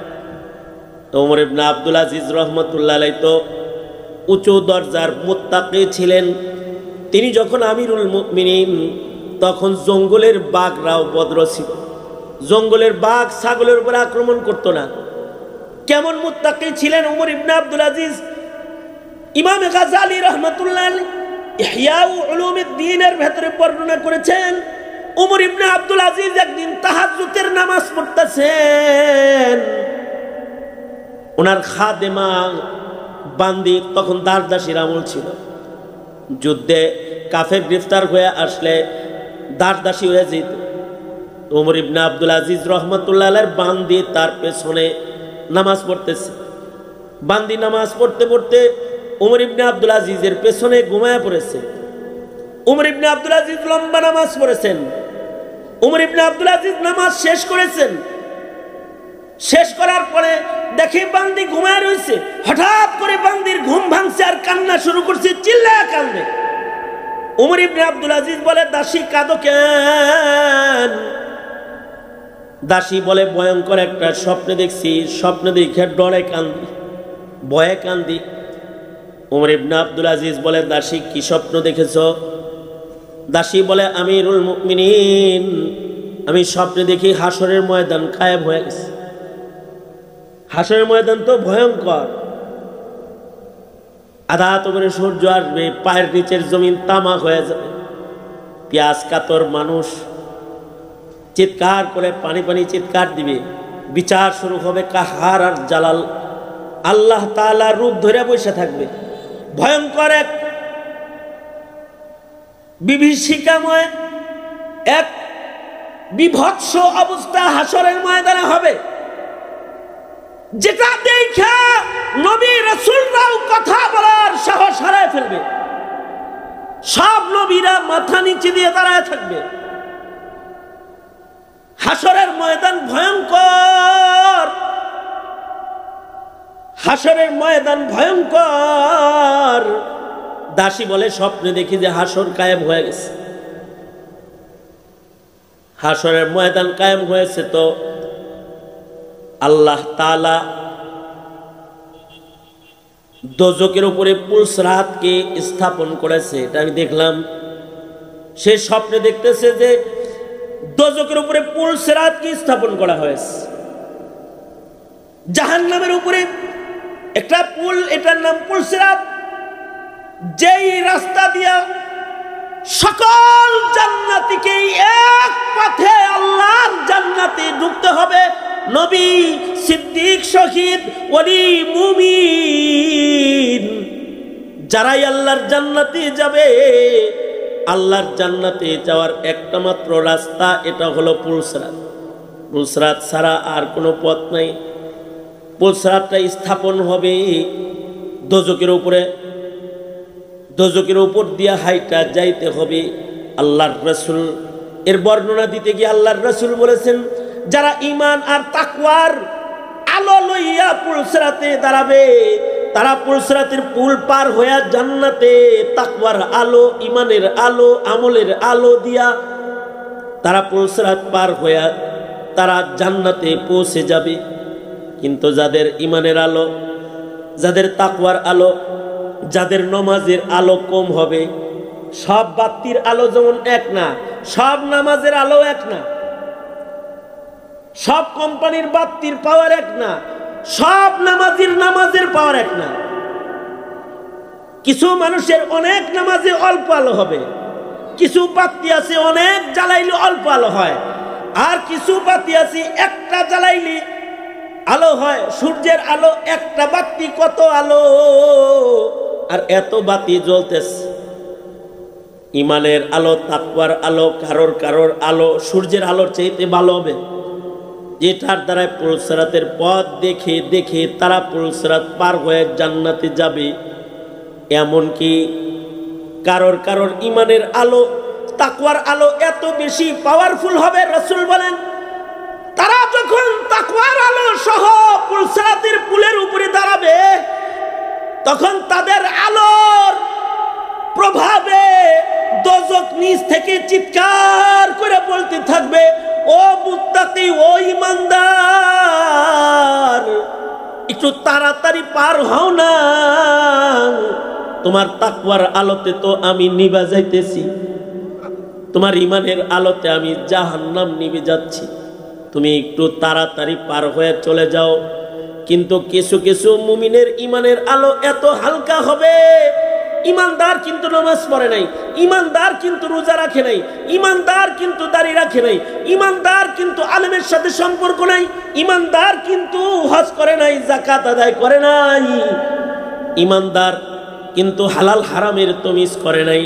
ওমর ইবনে আব্দুল আজিজ রহমতুল্লাহ আলাইহি তো উঁচু দরজার মুত্তাকি ছিলেন। তিনি যখন আমিরুল মুমিনিন, তখন জঙ্গলের বাঘরাও বদ্র ছিল। জঙ্গলের বাঘ ছাগলের উপর আক্রমণ করতো না। কেমন মুত্তাকি ছিলেন ওমর ইবনে আব্দুল আজিজ! ইমাম গাজ্জালী রহমাতুল্লাহ আলাইহি ইহয়া উলুমিদ্দিনের ভেতরে বর্ণনা করেছেন, ওমর ইবনে আব্দুল আজিজ একদিন তাহাজ্জুদের নামাজ পড়তেছেন। ওনার খাদেমা বান্দি, তখন দাসদাসীর আমল ছিল। যুদ্ধে কাফের গ্রেফতার হয়ে আসলে দাসদাসী হয়ে যেত। ওমর ইবনে আব্দুল আজিজ রহমতুল্লাহ আলাইহির বান্দি তার পেছনে নামাজ পড়তেছে। বান্দি নামাজ পড়তে পড়তে ওমর ইবনে আব্দুল আজিজের পেছনে ঘুমায়া পড়েছে। ওমর ইবনে আব্দুল আজিজ লম্বা নামাজ পড়েছেন। ওমর ইবনে আব্দুল আজিজ নামাজ শেষ করেছেন। শেষ করার পরে দেখে বান্দি ঘুমায় রয়েছে। হঠাৎ করে বান্দির ঘুম ভাঙছে আর কান্না শুরু করছে, চিল্লায় কান্দে। ওমর ইবনে আব্দুল আজিজ বলে, দাসী কাঁদো কেন? দাসী বলে, ভয়ঙ্কর একটা স্বপ্ন দেখছি, স্বপ্ন দেখে ডরে কান্দি, ভয়ে কান্দি। ওমর ইবনে আব্দুল আজিজ বলে, দাসী কি স্বপ্ন দেখেছ? দাসী বলে, আমিরুল মুমিনিন, আমি স্বপ্নে দেখি হাসরের ময়দান কায়েম হয়ে গেছে। হাসরের ময়দান তো ভয়ঙ্কর, আধা করে সূর্য আসবে, পায়ের নিচের জমিন তামাক হয়ে যাবে। পেঁয়াজ কাতর মানুষ চিৎকার করে পানি পানি চিৎকার দিবে। বিচার শুরু হবে কাহার আর জালাল, আল্লাহ তাআলা রূপ ধরে বসে থাকবে। ভয়ঙ্কর এক বিভীষিকাময় এক বিভৎস অবস্থা হাসরের ময়দানে হবে, যেটা দেখে নবী রাসূলরাও কথা বলার সাহস হারায় ফেলবে। সব নবীরা মাথা নিচে দিয়ে দাঁড়ায় থাকবে। হাসরের ময়দান ভয়ঙ্কর, হাসরের ময়দান ভয়ঙ্কর। দাসী বলে, স্বপ্নে দেখি যে হাসর কায়েম হয়ে গেছে। হাসরের ময়দান কায়েম হয়েছে তো আল্লাহ তাআলা দোজখের উপরে পুলসরাতকে স্থাপন করেছে। এটা আমি দেখলাম। সে স্বপ্নে দেখতেছে যে দোজখের উপরে পুলসরাতকে স্থাপন করা হয়েছে। জাহান্নামের উপরে একটা পুল, এটার নাম পুলসরাত। যেই রাস্তা দিয়া সকল জান্নাতীকে এক পথে আল্লাহর জান্নাতে ঢুকতে হবে। নবী, সিদ্দিক, শহীদ, ওলি, মুমিন, যারাই আল্লাহর জান্নাতে যাবে, আল্লাহর জান্নাতে যাওয়ার একটা মাত্র রাস্তা, এটা হলো পুলসরাত। পুলসরাত ছাড়া আর কোনো পথ নাই। পুলসরাতটা স্থাপন হবে দোজখের উপরে। দোজখের উপর দিয়ে হাইটা যাইতে হবে। আল্লাহর রাসূল এর বর্ণনা দিতে গিয়ে আল্লাহর রাসূল বলেছেন, যারা ঈমান আর তাকওয়ার আলো লইয়া পুলসরাতে দাঁড়াবে, তারা পুলসরাতের পুল পার হইয়া জান্নাতে তাকওয়ার আলো, ঈমানের আলো, আমলের আলো দিয়া তারা পুলসরাত পার হইয়া তারা জান্নাতে পৌঁছে যাবে। কিন্তু যাদের ঈমানের আলো, যাদের তাকওয়ার আলো, যাদের নামাজের আলো কম হবে, সব বাতির আলো যেমন এক না, সব নামাজের আলো এক না, সব কোম্পানির বাতির পাওয়ার এক না, সব নামাজের পাওয়ার এক না। কিছু মানুষের অনেক নামাজে অল্প আলো হবে, কিছু বাতি আছে অনেক জ্বালাইলে অল্প আলো হয়। আর কিছু বাতি আছে একটা জ্বালাইলি আলো হয়, সূর্যের আলো একটা বাতি কত আলো, আর এত বাতি জ্বলতেছে। ইমানের আলো, তাকওয়ার আলো, কারোর কারোর আলো সূর্যের আলোর চাইতে ভালো হবে, যেটার দ্বারা পুলসিরাতের পথ দেখে দেখে তারা পুলসিরাত পার হয়ে জান্নাতে যাবে। এমনকি কারোর কারোর ইমানের আলো, তাকওয়ার আলো এত বেশি পাওয়ারফুল হবে, রাসূল বলেন তারা যখন তাকওয়ার আলো সহ পুলসিরাতের পুলের উপরে দাঁড়াবে, তখন তাদের আলোর প্রভাবে দোজখ নিচ থেকে চিৎকার করে বলতে থাকবে, ও মুত্তাকি, ও ঈমানদার, একটু তাড়াতাড়ি পার হও না, তোমার তাকওয়ার আলোতে তো আমি নিভে যাইতেছি, তোমার ইমানের আলোতে আমি জাহান্নাম নিভে যাচ্ছি, তুমি একটু তাড়াতাড়ি পার হয়ে চলে যাও। কিন্তু কিছু কিছু মুমিনের ইমানের আলো এত হালকা হবে, ইমানদার কিন্তু নামাজ পড়ে নাই, ইমানদার কিন্তু রোজা রাখে নাই, ইমানদার কিন্তু দাড়ি রাখে নাই, ইমানদার কিন্তু আলেমের সাথে সম্পর্ক নাই, ইমানদার কিন্তু হজ করে নাই, যাকাত আদায় করে নাই, ইমানদার কিন্তু হালাল হারামের তমিজ করে নাই,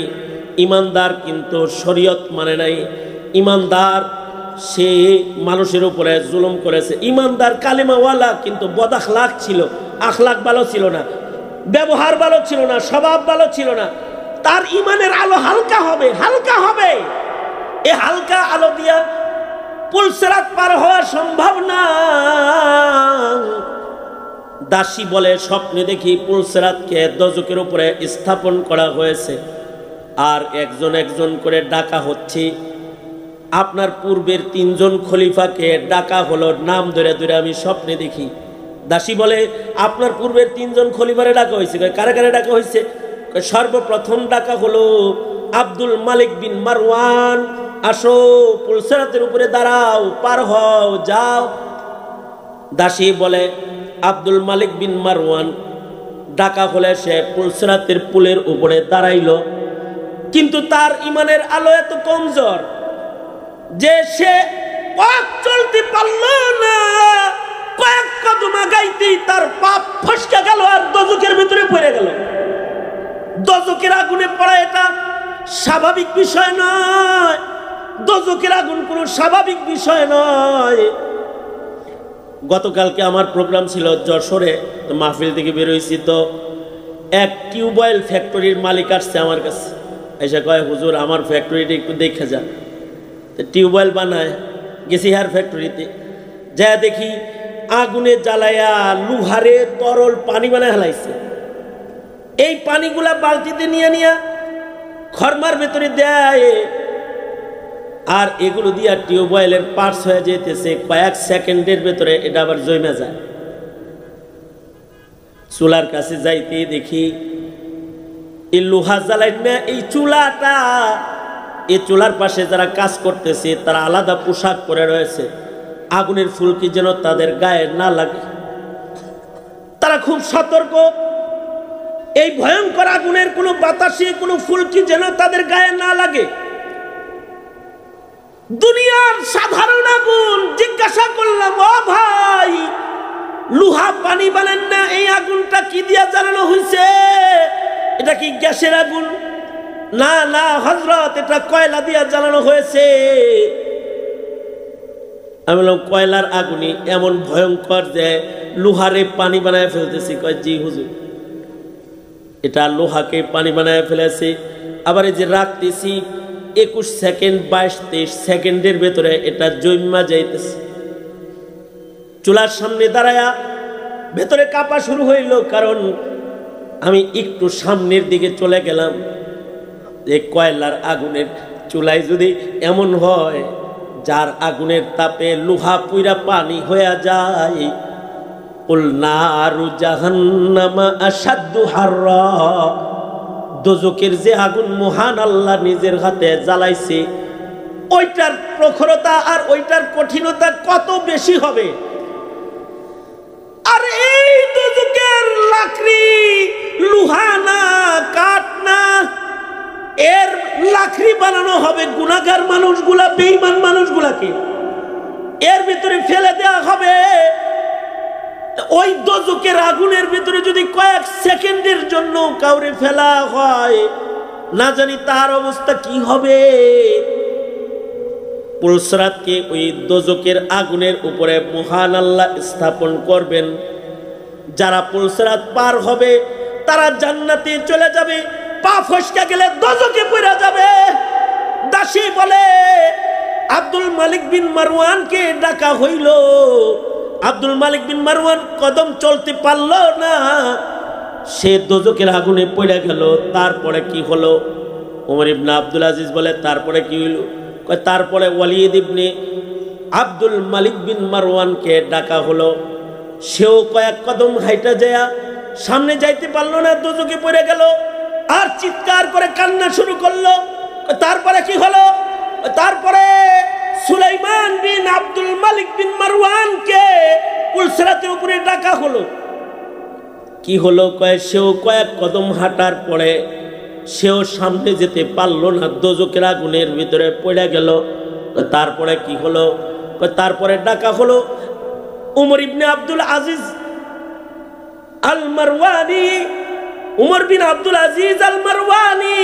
ইমানদার কিন্তু শরীয়ত মানে নাই, ইমানদার সে মানুষের উপরে জুলুম করেছে, ইমানদার কালিমাওয়ালা কিন্তু বদ আখলাক ছিল, আখলাক ভালো ছিল না, ব্যবহার ভালো ছিল না, স্বভাব ভালো ছিল না, তার ইমানের আলো হালকা হবে, হালকা হবে। এই হালকা আলো দিয়া পুলসিরাত পার হওয়া সম্ভব না। দাসী বলে, স্বপ্নে দেখি পুলসিরাতকে দোজখের উপরে স্থাপন করা হয়েছে, আর একজন একজন করে ডাকা হচ্ছে। আপনার পূর্বের 3 জন খলিফাকে ডাকা হলো, নাম ধরে ধরে আমি স্বপ্নে দেখি। দাসী বলে, আপনার পূর্বের 3 জন খলিফারে ডাকা হয়েছে। কারে কারে ডাকা হয়েছে? সর্বপ্রথম ডাকা হলো আব্দুল মালিক বিন মারওয়ান, আসো পুলসিরাতের উপরে দাঁড়াও, পার হও, যাও। দাসী বলে, আব্দুল মালিক বিন মারওয়ান ডাকা হলে সে পুলসিরাতের পুলের উপরে দাঁড়াইল, কিন্তু তার ইমানের আলো এত কমজোর যে সে পথ চলতে পারল না। কয়েক কদম আগাইতেই তার পাপ ফসকে গেল আর দোজখের ভিতরে পড়ে গেল। দোজখের আগুনে পড়া এটা স্বাভাবিক বিষয় নয়, দোজখের আগুন কোনো স্বাভাবিক বিষয় নয়। গতকালকে আমার প্রোগ্রাম ছিল যশোরে, তো মাহফিল থেকে বেরোইছি, তো এক টিউবওয়েল ফ্যাক্টরির মালিক আসছে আমার কাছে, এসে কয়, হুজুর আমার ফ্যাক্টরিটা একটু দেখে যান। টিউবওয়েল বানায়, গেছি হার ফ্যাক্টরিতে, যা দেখি আগুনে জ্বালায়া লুহারে তরল পানি বানায় হালাইছে। এই পানিগুলা বালতিতে নিয়ে নিয়ে খরমার ভেতরে দেয়, আর এগুলো দিয়া টিউবওয়েলের পার্টস হয়ে যেতেছে, কয়েক সেকেন্ডের ভেতরে এটা আবার জমে যায়। চুলার কাছে যাইতে দেখি এই লোহা জ্বালাই না, এই চুলাটা, এই চুলার পাশে যারা কাজ করতেছে তারা আলাদা পোশাক পরে রয়েছে, আগুনের ফুলকি যেন তাদের গায়ে না লাগে। তারা খুব সতর্ক, এই ভয়ঙ্কর আগুনের কোনো বাতাসে কোনো ফুলকি যেন তাদের গায়ে না লাগে। দুনিয়ার সাধারণ আগুন। জিজ্ঞাসা করলাম, ও ভাই, লোহা পানি বানান না, এই আগুনটা কি দিয়া জ্বালানো হয়েছে? এটা কি গ্যাসের আগুন? না না হযরত, এটা কয়লা দিয়া জ্বালানো হয়েছে। আমি বললাম, কয়লার আগুনই এমন ভয়ঙ্কর যে লোহারে পানি বানায় ফেলতেছি? কয়, জি হুজুর, এটা লোহাকে পানি বানায় ফেলেছে। আবার এই যে রাখতেছি 21 সেকেন্ড 22-23 সেকেন্ডের ভেতরে এটা জমা যাইতেছে। চুলার সামনে দাঁড়ায়া ভেতরে কাঁপা শুরু হইল, কারণ আমি একটু সামনের দিকে চলে গেলাম। এই কয়লার আগুনের চুলায় যদি এমন হয় যার আগুনের তাপে লোহা পুইরা পানি হয়ে যায়, কুল নারু জাহান্নামা আশাদ্দু হাররা, দোজখের যে আগুন মহান আল্লাহ নিজের হাতে জ্বালাইছে, ওইটার প্রখরতা আর ওইটার কঠিনতা কত বেশি হবে। আর এই দোজখের লাকড়ি লোহা না, কাঠ না, এর লাকড়ি বানানো হবে গুনাহগার মানুষগুলা, বেঈমান মানুষগুলাকে। এর ভিতরে ফেলে দেওয়া হবে। ওই দোজখের আগুনের ভিতরে যদি কয়েক সেকেন্ডের জন্য কাউরে ফেলা হয়, না জানি তার অবস্থা কি হবে। পুলসরাতকে ওই দোজখের আগুনের উপরে মহান আল্লাহ স্থাপন করবেন। যারা পুলসরাত পার হবে তারা জান্নাতে চলে যাবে, পা ফসকে গেলে দোজখে পড়ে যাবে। দাসী বলে আব্দুল মালিক বিন মারওয়ানকে ডাকা হইল। আব্দুল মালিক বিন মারওয়ান কদম চলতে পারল না, সে দোজখের আগুনে পড়ে গেল। তারপরে কি হলো? ওমর ইবনে আব্দুল আজিজ বলে তারপরে কি হইল? তারপরে ওয়ালিদ ইবনে আব্দুল মালিক বিন মারওয়ানকে ডাকা হলো। সেও কয়েক কদম হাইটা যায় সামনে যাইতে পারলো না, দোজখে পড়ে গেল আর চিৎকার করে কান্না শুরু করলো। তারপরে কি হলো? তারপরে সুলাইমান বিন আব্দুল মালিক বিন মারওয়ানকে পুলসরাতের উপরে ডাকা হলো। কি হলো? সেও কয়েক কদম হাঁটার পরে সেও সামনে যেতে পারলো না, দোজখের আগুনের ভিতরে পড়ে গেল। তারপরে কি হলো? তারপরে ডাকা হলো উমর ইবনে আব্দুল আজিজ আল মারওয়ানি। উমর বিন আব্দুল আজিজ আল মারওয়ানি,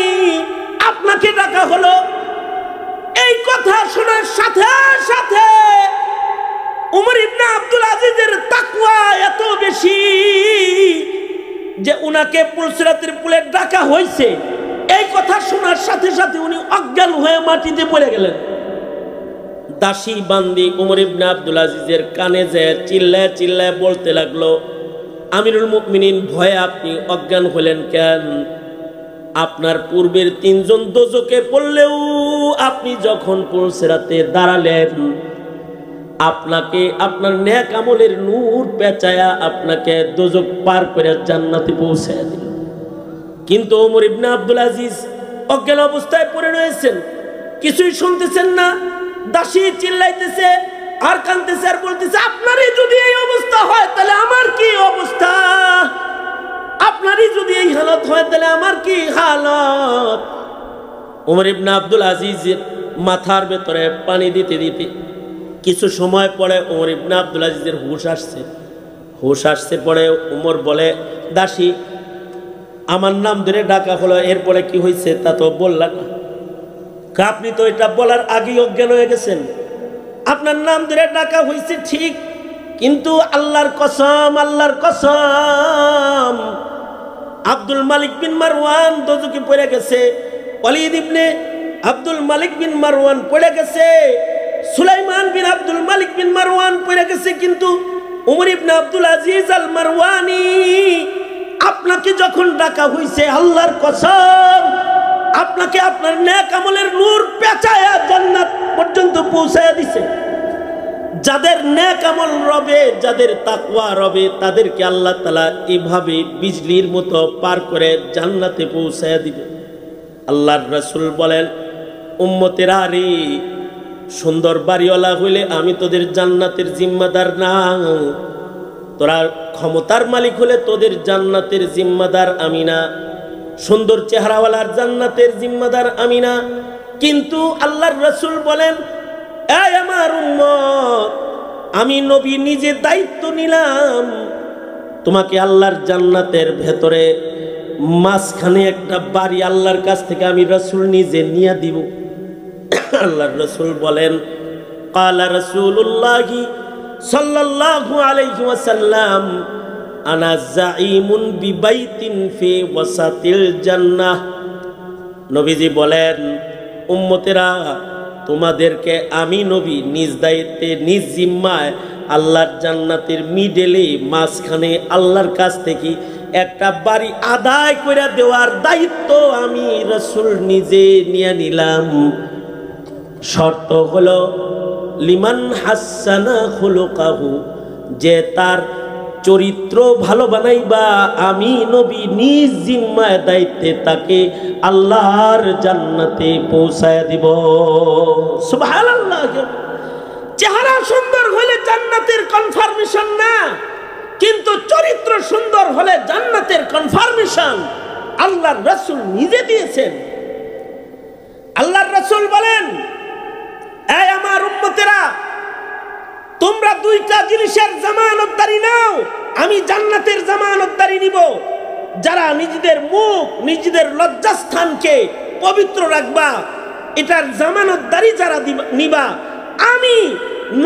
আপনাকে ডাকা হলো। এই কথা শোনার সাথে সাথে উমর ইবনে আব্দুল আজিজের তাকওয়া এত বেশি যে উনাকে পুলসরাতের পুলে ডাকা হয়েছে, এই কথা শোনার সাথে সাথে উনি অজ্ঞান হয়ে মাটিতে পড়ে গেলেন। দাসী বান্দি উমর ইবনে আব্দুল আজিজের কানে যে চিল্লায় চিল্লায় বলতে লাগলো, আমিরুল মুমিনিন, ভয়ে আপনি অজ্ঞান হলেন কেন? আপনার পূর্বের তিনজন দোজখে পড়লেও আপনি যখন পুলসরাতে দাঁড়ালেন, আপনাকে আপনার নেক আমলের নূর পেঁচায়া আপনাকে দোজখ পার করে জান্নাতে পৌঁছায় দিল। কিন্তু ওমর ইবনে আব্দুল আজিজ অজ্ঞান অবস্থায় পড়ে রয়েছেন, কিছুই শুনতেছেন না। দাসী চিল্লাইতেছে আর কাঁদতেছে আর বলতেছে, আপনারই যদি এই অবস্থা হয় তাহলে আমার কি অবস্থা? আপনারই যদি এই হালত হয় তাহলে আমার কি হালত? ওমর ইবনে আব্দুল আজিজের মাথার ভেতরে পানি দিতে দিতে কিছু সময় পরে ওমর ইবনে আব্দুল আজিজের হুশ আসছে পরে ওমর বলে, দাসী আমার নাম ধরে ডাকা হলো, এরপরে কি হয়েছে তা তো বললেন না। আপনি তো এটা বলার আগেই অজ্ঞান হয়ে গেছেন। আপনার নাম ধরে ডাকা হয়েছে ঠিক, কিন্তু আল্লাহর কসম আব্দুল মালিক বিন মারওয়ান দোজখে পড়ে গেছে, ওয়ালিদ ইবনে আব্দুল মালিক বিন মারওয়ান পড়ে গেছে, সুলাইমান বিন আব্দুল মালিক বিন মারওয়ান পড়ে গেছে, কিন্তু উমর ইবনে আব্দুল আজিজ আল মারওয়ানি আপনাকে যখন ডাকা হইছে, আল্লাহর কসম আপনাকে আপনার নেক আমলের নূর পেঁচায়া জান্নাত পর্যন্ত পৌঁছায়া দিছে। যাদের নেক আমল রবে, যাদের তাকওয়া রবে, তাদেরকে আল্লাহ তাআলা এইভাবে বিজলির মতো পার করে জান্নাতে পৌঁছায়া দিবে। আল্লাহর রাসূল বলেন, উম্মতেরা রে, সুন্দর বাড়িওয়ালা হইলে আমি তোদের জান্নাতের জিম্মাদার না, তোরা ক্ষমতার মালিক হলে তোদের জান্নাতের জিম্মাদার আমি না, সুন্দর চেহারাওয়ালার জান্নাতের জিম্মাদার আমি না। কিন্তু আল্লাহর রাসূল বলেন, এই আমার উম্মত, আমি নবী নিজে দায়িত্ব নিলাম, তোমাকে আল্লাহর জান্নাতের ভেতরে মাঝখানে একটা বাড়ি আল্লাহর কাছ থেকে আমি রাসূল নিজে নিয়ে দিব। আল্লাহর রাসূল বলেন, ক্বালা রাসূলুল্লাহি সাল্লাল্লাহু আলাইহি ওয়াসাল্লাম, আনা যাঈমুন বিবাইতিন ফি ওয়াসাতিল জান্নাহ। নবীজি বলেন, উম্মতেরা, তোমাদেরকে আমি নবী নিজ দায়িত্বে নিজ জিম্মায় আল্লাহর জান্নাতের মিডলে মাঝখানে আল্লাহর কাছ থেকে একটা বাড়ি আদায় করে দেওয়ার দায়িত্ব আমি রাসূল নিজে নিয়ে নিলাম। শর্ত হলো, লিমান হাসানা খুলুকাহু, যে তার চরিত্র ভালো বানাইবা, আমি নবী নিজ জিম্মায় দায়িত্বে তাকে আল্লাহর জান্নাতে পৌঁছায় দিব। সুবহানাল্লাহ। চেহারা সুন্দর হলে জান্নাতের কনফার্মেশন না, কিন্তু চরিত্র সুন্দর হলে জান্নাতের কনফার্মেশন আল্লাহর রাসূল নিজে দিয়েছেন। আল্লাহর রাসূল বলেন, এই আমার উম্মতেরা, দুইটা জিনিসের জামানতদারি নাও, আমি জান্নাতের জামানতদারি নিব। যারা নিজেদের মুখ নিজেদের লজ্জাস্থানকে পবিত্র রাখবা, এটার জামানতদারি যারা নিবা, আমি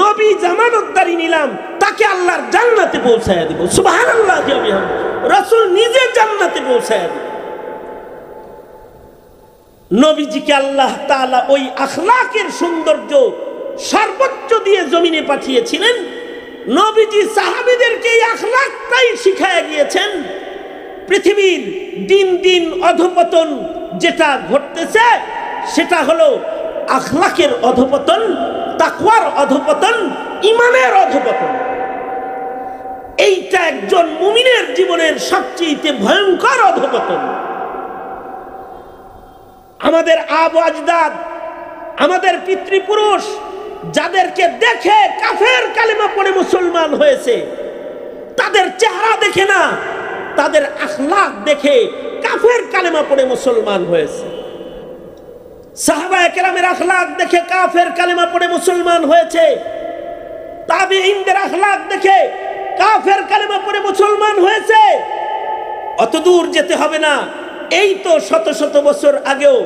নবী জামানতদারি নিলাম, তাকে আল্লাহর জান্নাতে পৌঁছায়া দিব। সুবহানাল্লাহ। রাসূল নিজে জান্নাতে পৌঁছায়া দিব। নবীজিকে আল্লাহ তাআলা ওই আখলাকের সৌন্দর্য সর্বোচ্চ দিয়ে জমিনে পাঠিয়েছিলেন। নবীজি সাহাবীদেরকে এই আখলাকটাই শিখায়া গিয়েছেন। পৃথিবীর দিন দিন অধপতন যেটা ঘটতেছে সেটা হলো আখলাকের অধপতন, তাকওয়ার অধপতন, ঈমানের অধপতন। এইটা একজন মুমিনের জীবনের সবচেয়ে ভয়ঙ্কর অধপতন। আমাদের আবু আজদাদ, আমাদের পিতৃপুরুষ, যাদেরকে দেখে কাফের কালেমা পড়ে মুসলমান হয়েছে, তাদের চেহারা দেখে না, তাদের আখলাক দেখে কাফের কালেমা পড়ে মুসলমান হয়েছে। সাহাবায়ে কেরামের আখলাক দেখে কাফের কালেমা পড়ে মুসলমান হয়েছে। তাবেঈনদের আখলাক দেখে কাফের কালেমা পড়ে মুসলমান হয়েছে। অত দূর যেতে হবে না, এই তো শত শত বছর আগেও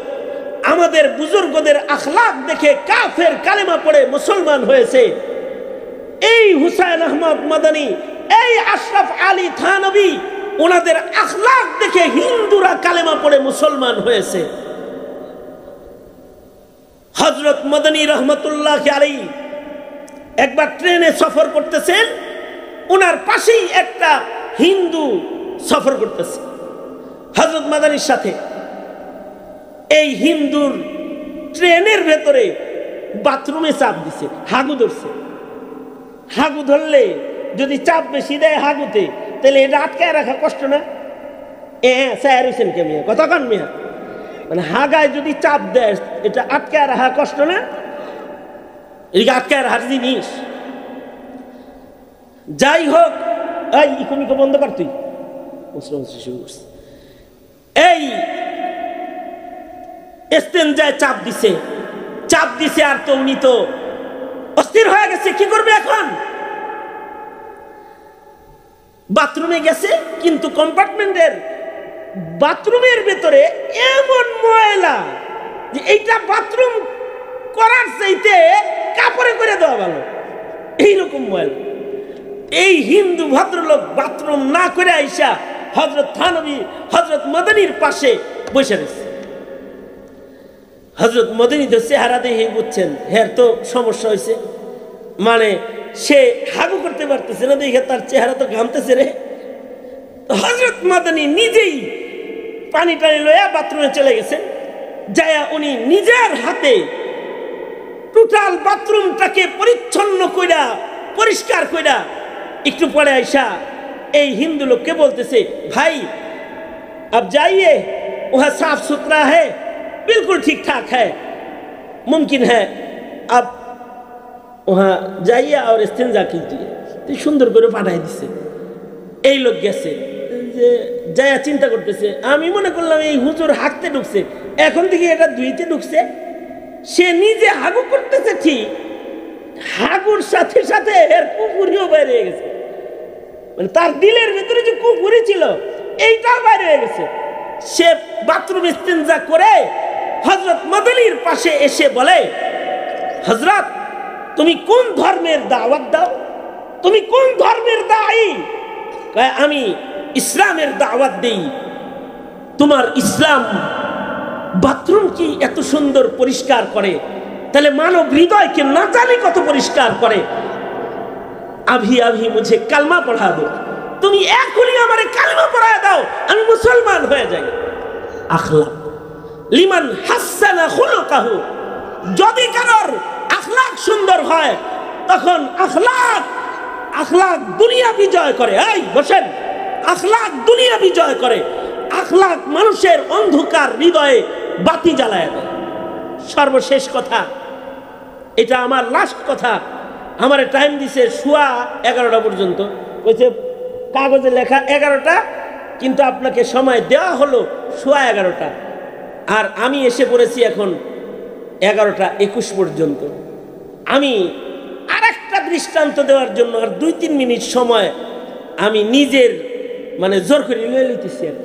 আমাদের বুজুর্গদের আখলাক দেখে কাফের কালেমা পড়ে মুসলমান হয়েছে। এই হুসাইন আহমদ মাদানী, এই আশরাফ আলী থানভী, ওনাদের আখলাক দেখে হিন্দুরা কালেমা পড়ে মুসলমান হয়েছে। হযরত মাদানী রহমতুল্লাহ আলাইহি একবার ট্রেনে সফর করতেছেন, ওনার পাশেই একটা হিন্দু সফর করতেছে হযরত মাদানীর সাথে। এই হিন্দুর ট্রেনের ভেতরে বাথরুমে চাপ দিছে, হাগু ধরছে। হাগু ধরলে যদি চাপ বেশি দেয় হাগুতে, তাহলে এটা আটকায় রাখা কষ্ট না? স্যার হোসেন কে মিয়া কতক্ষণ মিয়া, মানে হাগায় যদি চাপ দেয় এটা আটকায় রাখা কষ্ট না? এদিকে আটকায় রাখার জিনিস। যাই হোক, এই ইকোমিকো বন্ধ কর তুই। এই এস্তেঞ্জায় চাপ দিছে আর তো উনি তো অস্থির হয়ে গেছে, কি করবে এখন? বাথরুমে গেছে, কিন্তু কম্পার্টমেন্টের বাথরুমের ভেতরে এমন ময়লা যে এইটা বাথরুম করার চাইতে কাপড়ে করে দেওয়া ভালো, এইরকম ময়লা। এই হিন্দু ভদ্রলোক বাথরুম না করে আইসা হযরত থানভী, হযরত মাদানীর পাশে বসে রয়েছে। হযরত মাদানী তো চেহারা দেখে বুঝছেন হ্যাঁ তো সমস্যা হয়েছে, মানে সে হাগু করতে পারতেছে না, দেখে তার চেহারা তো ঘামতেছে রে। হযরত মাদানী নিজেই পানি টানি লইয়া বাথরুমে চলে গেছেন। যায়া উনি নিজের হাতে টোটাল বাথরুমটাকে পরিচ্ছন্ন কইরা পরিষ্কার কইরা একটু পরে আইসা এই হিন্দু লোককে বলতেছে, ভাই अब जाइए, वह साफ सुथरा है, बिल्कुल ठीक ठाक है, मुमकिन है अब वहाँ जाइए और इस्तिंजा कीजिए। সুন্দর করে পাঠাই দিছে। এই লোক গেছে, যে যায়া চিন্তা করতেছে, আমি মনে করলাম এই হুজুর হাঁকতে ঢুকছে, এখন থেকে এটা ধুইতে ঢুকছে। সে নিজে হাগু করতেছে ঠিক, হাগুর সাথে সাথে এর কুফুরিও বাইরে হয়ে গেছে, মানে তার দিলের ভিতরে যে কুফুরি ছিল এইটাও বাইরে হয়ে গেছে। সে বাথরুম ইস্তিনজা করে হযরত মাদানীর পাশে এসে বলে, হযরত তুমি কোন ধর্মের দাওয়াত দাও? তুমি কোন ধর্মের দায়ী? আমি ইসলামের দাওয়াত দেই। তোমার ইসলাম বাথরুম কি এত সুন্দর পরিষ্কার করে, তাহলে মানব হৃদয়কে না জানি কত পরিষ্কার করে। আভি আভি মুঝে কালমা পড়া দো, তুমি এখনই আমারে কালমা পড়ায় দাও, আমি মুসলমান হয়ে যাই। আখলাক লিমান হাসানা খুলুকাহু, যদি কারোর আখলাক সুন্দর হয় তখন আখলাক দুনিয়া বিজয় করে। এই বসেন, আখলাক দুনিয়া বিজয় করে। আখলাক মানুষের অন্ধকার হৃদয়ে বাতি জ্বালায় দেয়। সর্বশেষ কথা, এটা আমার লাস্ট কথা। আমার টাইম দিছে সোয়া 11টা পর্যন্ত, কইছে কাগজে লেখা 11টা, কিন্তু আপনাকে সময় দেওয়া হলো সোয়া 11টা, আর আমি এসে পড়েছি এখন 11টা 21 পর্যন্ত। আমি আরেকটা দৃষ্টান্ত দেওয়ার জন্য আর 2-3 মিনিট সময় আমি নিজের মানে জোর করে নিয়ে নিতেছি আর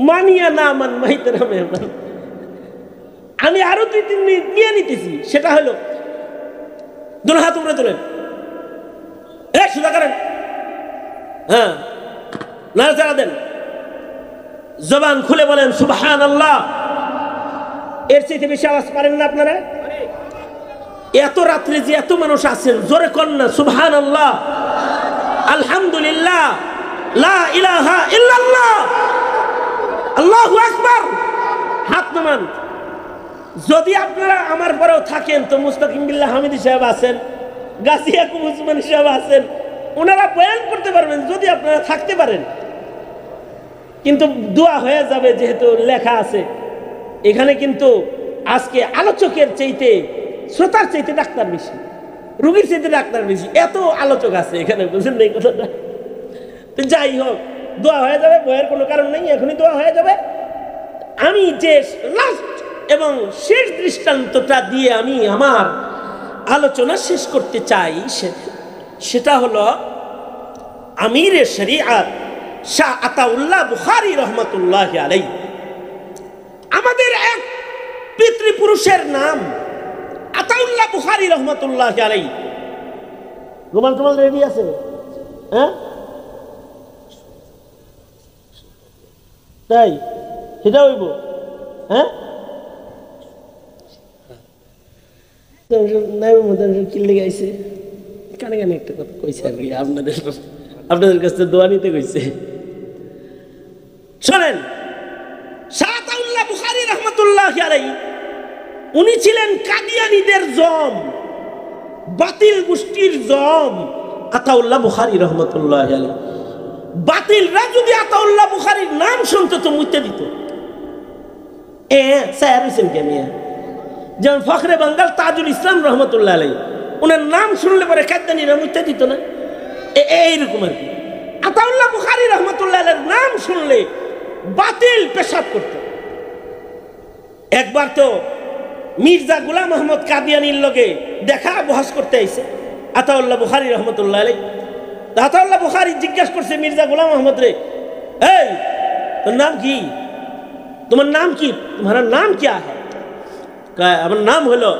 মানিয়া না মান মাইতেরা মেহমান আমি আরো 2-3 মিনিট নিয়ে নিতেছি। সেটা হলো দুনো হাত উপরে তোলেন, সোজা করেন, হ্যাঁ নাড়াচাড়া দেন, জবান খুলে বলেন সুবহানাল্লাহ। এর চাইতে বেশি আওয়াজ পারেন না আপনারা? এত রাত্রে যে এত মানুষ আছেন, জোরে কর না সুবহানাল্লাহ, আলহামদুলিল্লাহ, লা ইলাহা ইল্লাল্লাহ, আল্লাহু আকবার। হাত নামান। যদি আপনারা আমার পরেও থাকেন তো মুস্তাকিম বিল্লাহ হামিদি সাহেব আছেন, গাছিয়া কুমুসমানি সাহেব আছেন, ওনারা বয়ান করতে পারবেন যদি আপনারা থাকতে পারেন। কিন্তু দোয়া হয়ে যাবে, যেহেতু লেখা আছে এখানে। কিন্তু আজকে আলোচকের চাইতে শ্রোতার চাইতে ডাক্তার বেশি, রোগীর চাইতে ডাক্তার বেশি, এত আলোচক আছে এখানে, বুঝলেন এই কথাটা? তো যাই হোক, দোয়া হয়ে যাবে, বইয়ের কোনো কারণ নেই, এখনই দোয়া হয়ে যাবে। আমি যে লাস্ট এবং শেষ দৃষ্টান্তটা দিয়ে আমি আমার আলোচনা শেষ করতে চাই, সেটা হলো আমিরে শরিয়াত শাহ আতাউল্লাহ বুখারী রহমাতুল্লাহ আলাইহি। আমাদের এক পিতৃপুরুষের নাম আতাউল্লাহ বুখারী রহমাতুল্লাহ আলাইহি। রুমাল টুমাল রেডি আছে? হ্যাঁ, তাই সেটা হইব। হ্যাঁ, কিনলে গাইছে কানে কানে একটা কথা কইছে আর কি, আপনাদের কাছে দোয়া নিতে কইছে। শোনেন, শাহ আতাউল্লাহ বুখারী রহমাতুল্লাহ আলাইহি উনি ছিলেন কাদিয়ানীদের জম, বাতিল গোষ্ঠীর জম আতাউল্লাহ বুখারী রহমাতুল্লাহ আলাইহি। বাতিলরা যদি আতাউল্লাহ বুখারীর নাম শুনতো তো মুইতে দিত। স্যার হোসেন কেমিয়া, যেমন ফখরে বাঙ্গাল তাজুল ইসলাম রহমতুল্লাহ আলাইহি, ওনার নাম শুনলে পরে কাদ্দানীরা মুইতে দিত না, এইরকম আর কি। আতাউল্লাহ বুখারী রহমতুল্লাহ আলাইহির নাম শুনলে বাতিল পেশাব করত। একবার তো মির্জা গোলাম আহমদ কাদিয়ানীর লগে দেখা বহস করতে আইছে আতাউল্লাহ বুখারী রহমতুল্লাহ আলাইহি। আতাউল্লাহ বুখারী জিজ্ঞাসা করছে মির্জা গোলাম আহমদ রে, এই তোর নাম কি? তোমার নাম কি? তোমার নাম क्या है? আমার নাম হলো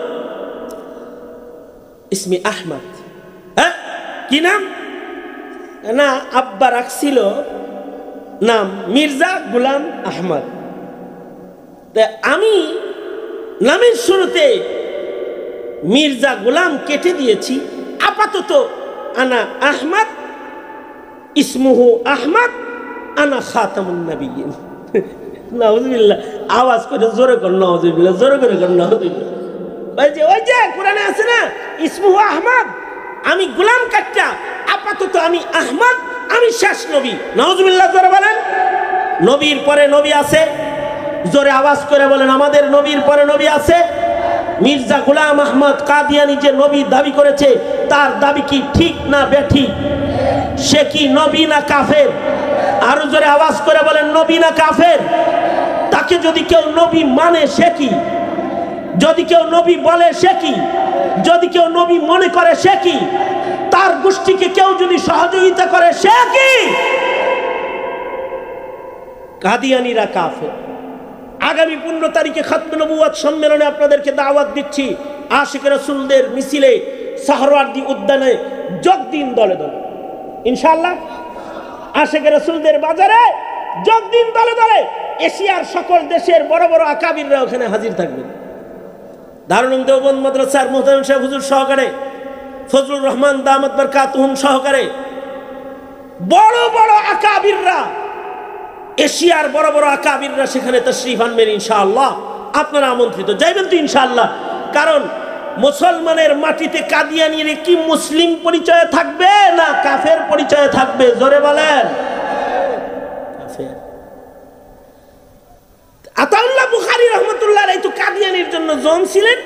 ইসমি আহমদ। হ্যাঁ, কি নাম? না, আব্বা রাখছিল নাম মির্জা গোলাম আহমদ। আমি নামের শুরুতে মির্জা গোলাম কেটে দিয়েছি, আপাতত আনা আহমদ, ইসমুহু আহমদ, আনা খাতামুন নবিয়্যিন। নাউযুবিল্লাহ, আওয়াজ করে জোরে কর নাউযুবিল্লাহ, জোরে করে কর নাউযুবিল্লাহ। ওই যে কোরআনে আছে না, ইসমুহু আহমদ, আমি গোলাম কাটটা, আপাতত আমি আহমদ, আমি শেষ নবী। নাউযুবিল্লাহ, জোরে বলেন। নবীর পরে নবী আছে, জোরে আওয়াজ করে বলেন আমাদের নবীর পরে নবী আছে। মির্জা গোলাম আহমদ কাদিয়ানী যে নবী দাবি করেছে, তার দাবি কি ঠিক না বেঠিক? সে কি নবী না কাফের? আরো জোরে আওয়াজ করে বলেন নবী না কাফের? তাকে যদি কেউ নবী মানে সে কি? যদি কেউ নবী বলে সে কি? যদি কেউ নবী মনে করে সে কি? তার গোষ্ঠীকে কেউ যদি সহযোগিতা করে সে কি? কাদিয়ানীরা কাফের। আগামী 15 তারিখে খাতমে নবুয়ত সম্মেলনে আপনাদেরকে দাওয়াত দিচ্ছি। আশিক রাসূলদের মিছিলে সাহরাওয়ার্দী উদ্যানে যোগ দিন দলে দলে, ইনশাআল্লাহ। আশিক রাসূলদের বাজারে যোগ দিন দলে দলে। এশিয়ার সকল দেশের বড় বড় আকাবিররা ওখানে হাজির থাকবেন। দারুল উলুম দেওবন্দ মাদ্রাসার মুহতামিম সাহেব হুজুর সহকারে, ফজলুর রহমান দামাত বরকাতুহুম সহকারে বড় বড় আকাবিররা, এশিয়ার বড় বড় আকাবিররা সেখানে তাশরীফ আনবেন ইনশাআল্লাহ। আপনারা আমন্ত্রিত, যাইবেন তো ইনশাআল্লাহ। কারণ মুসলমানের মাটিতে কাদিয়ানীর কি মুসলিম পরিচয় থাকবে না কাফের পরিচয় থাকবে? জোরে বলেন। কাফের। আতাউল্লাহ বুখারী রহমাতুল্লাহ আলাইহি তো কাদিয়ানীর জন্য জম ছিলেন।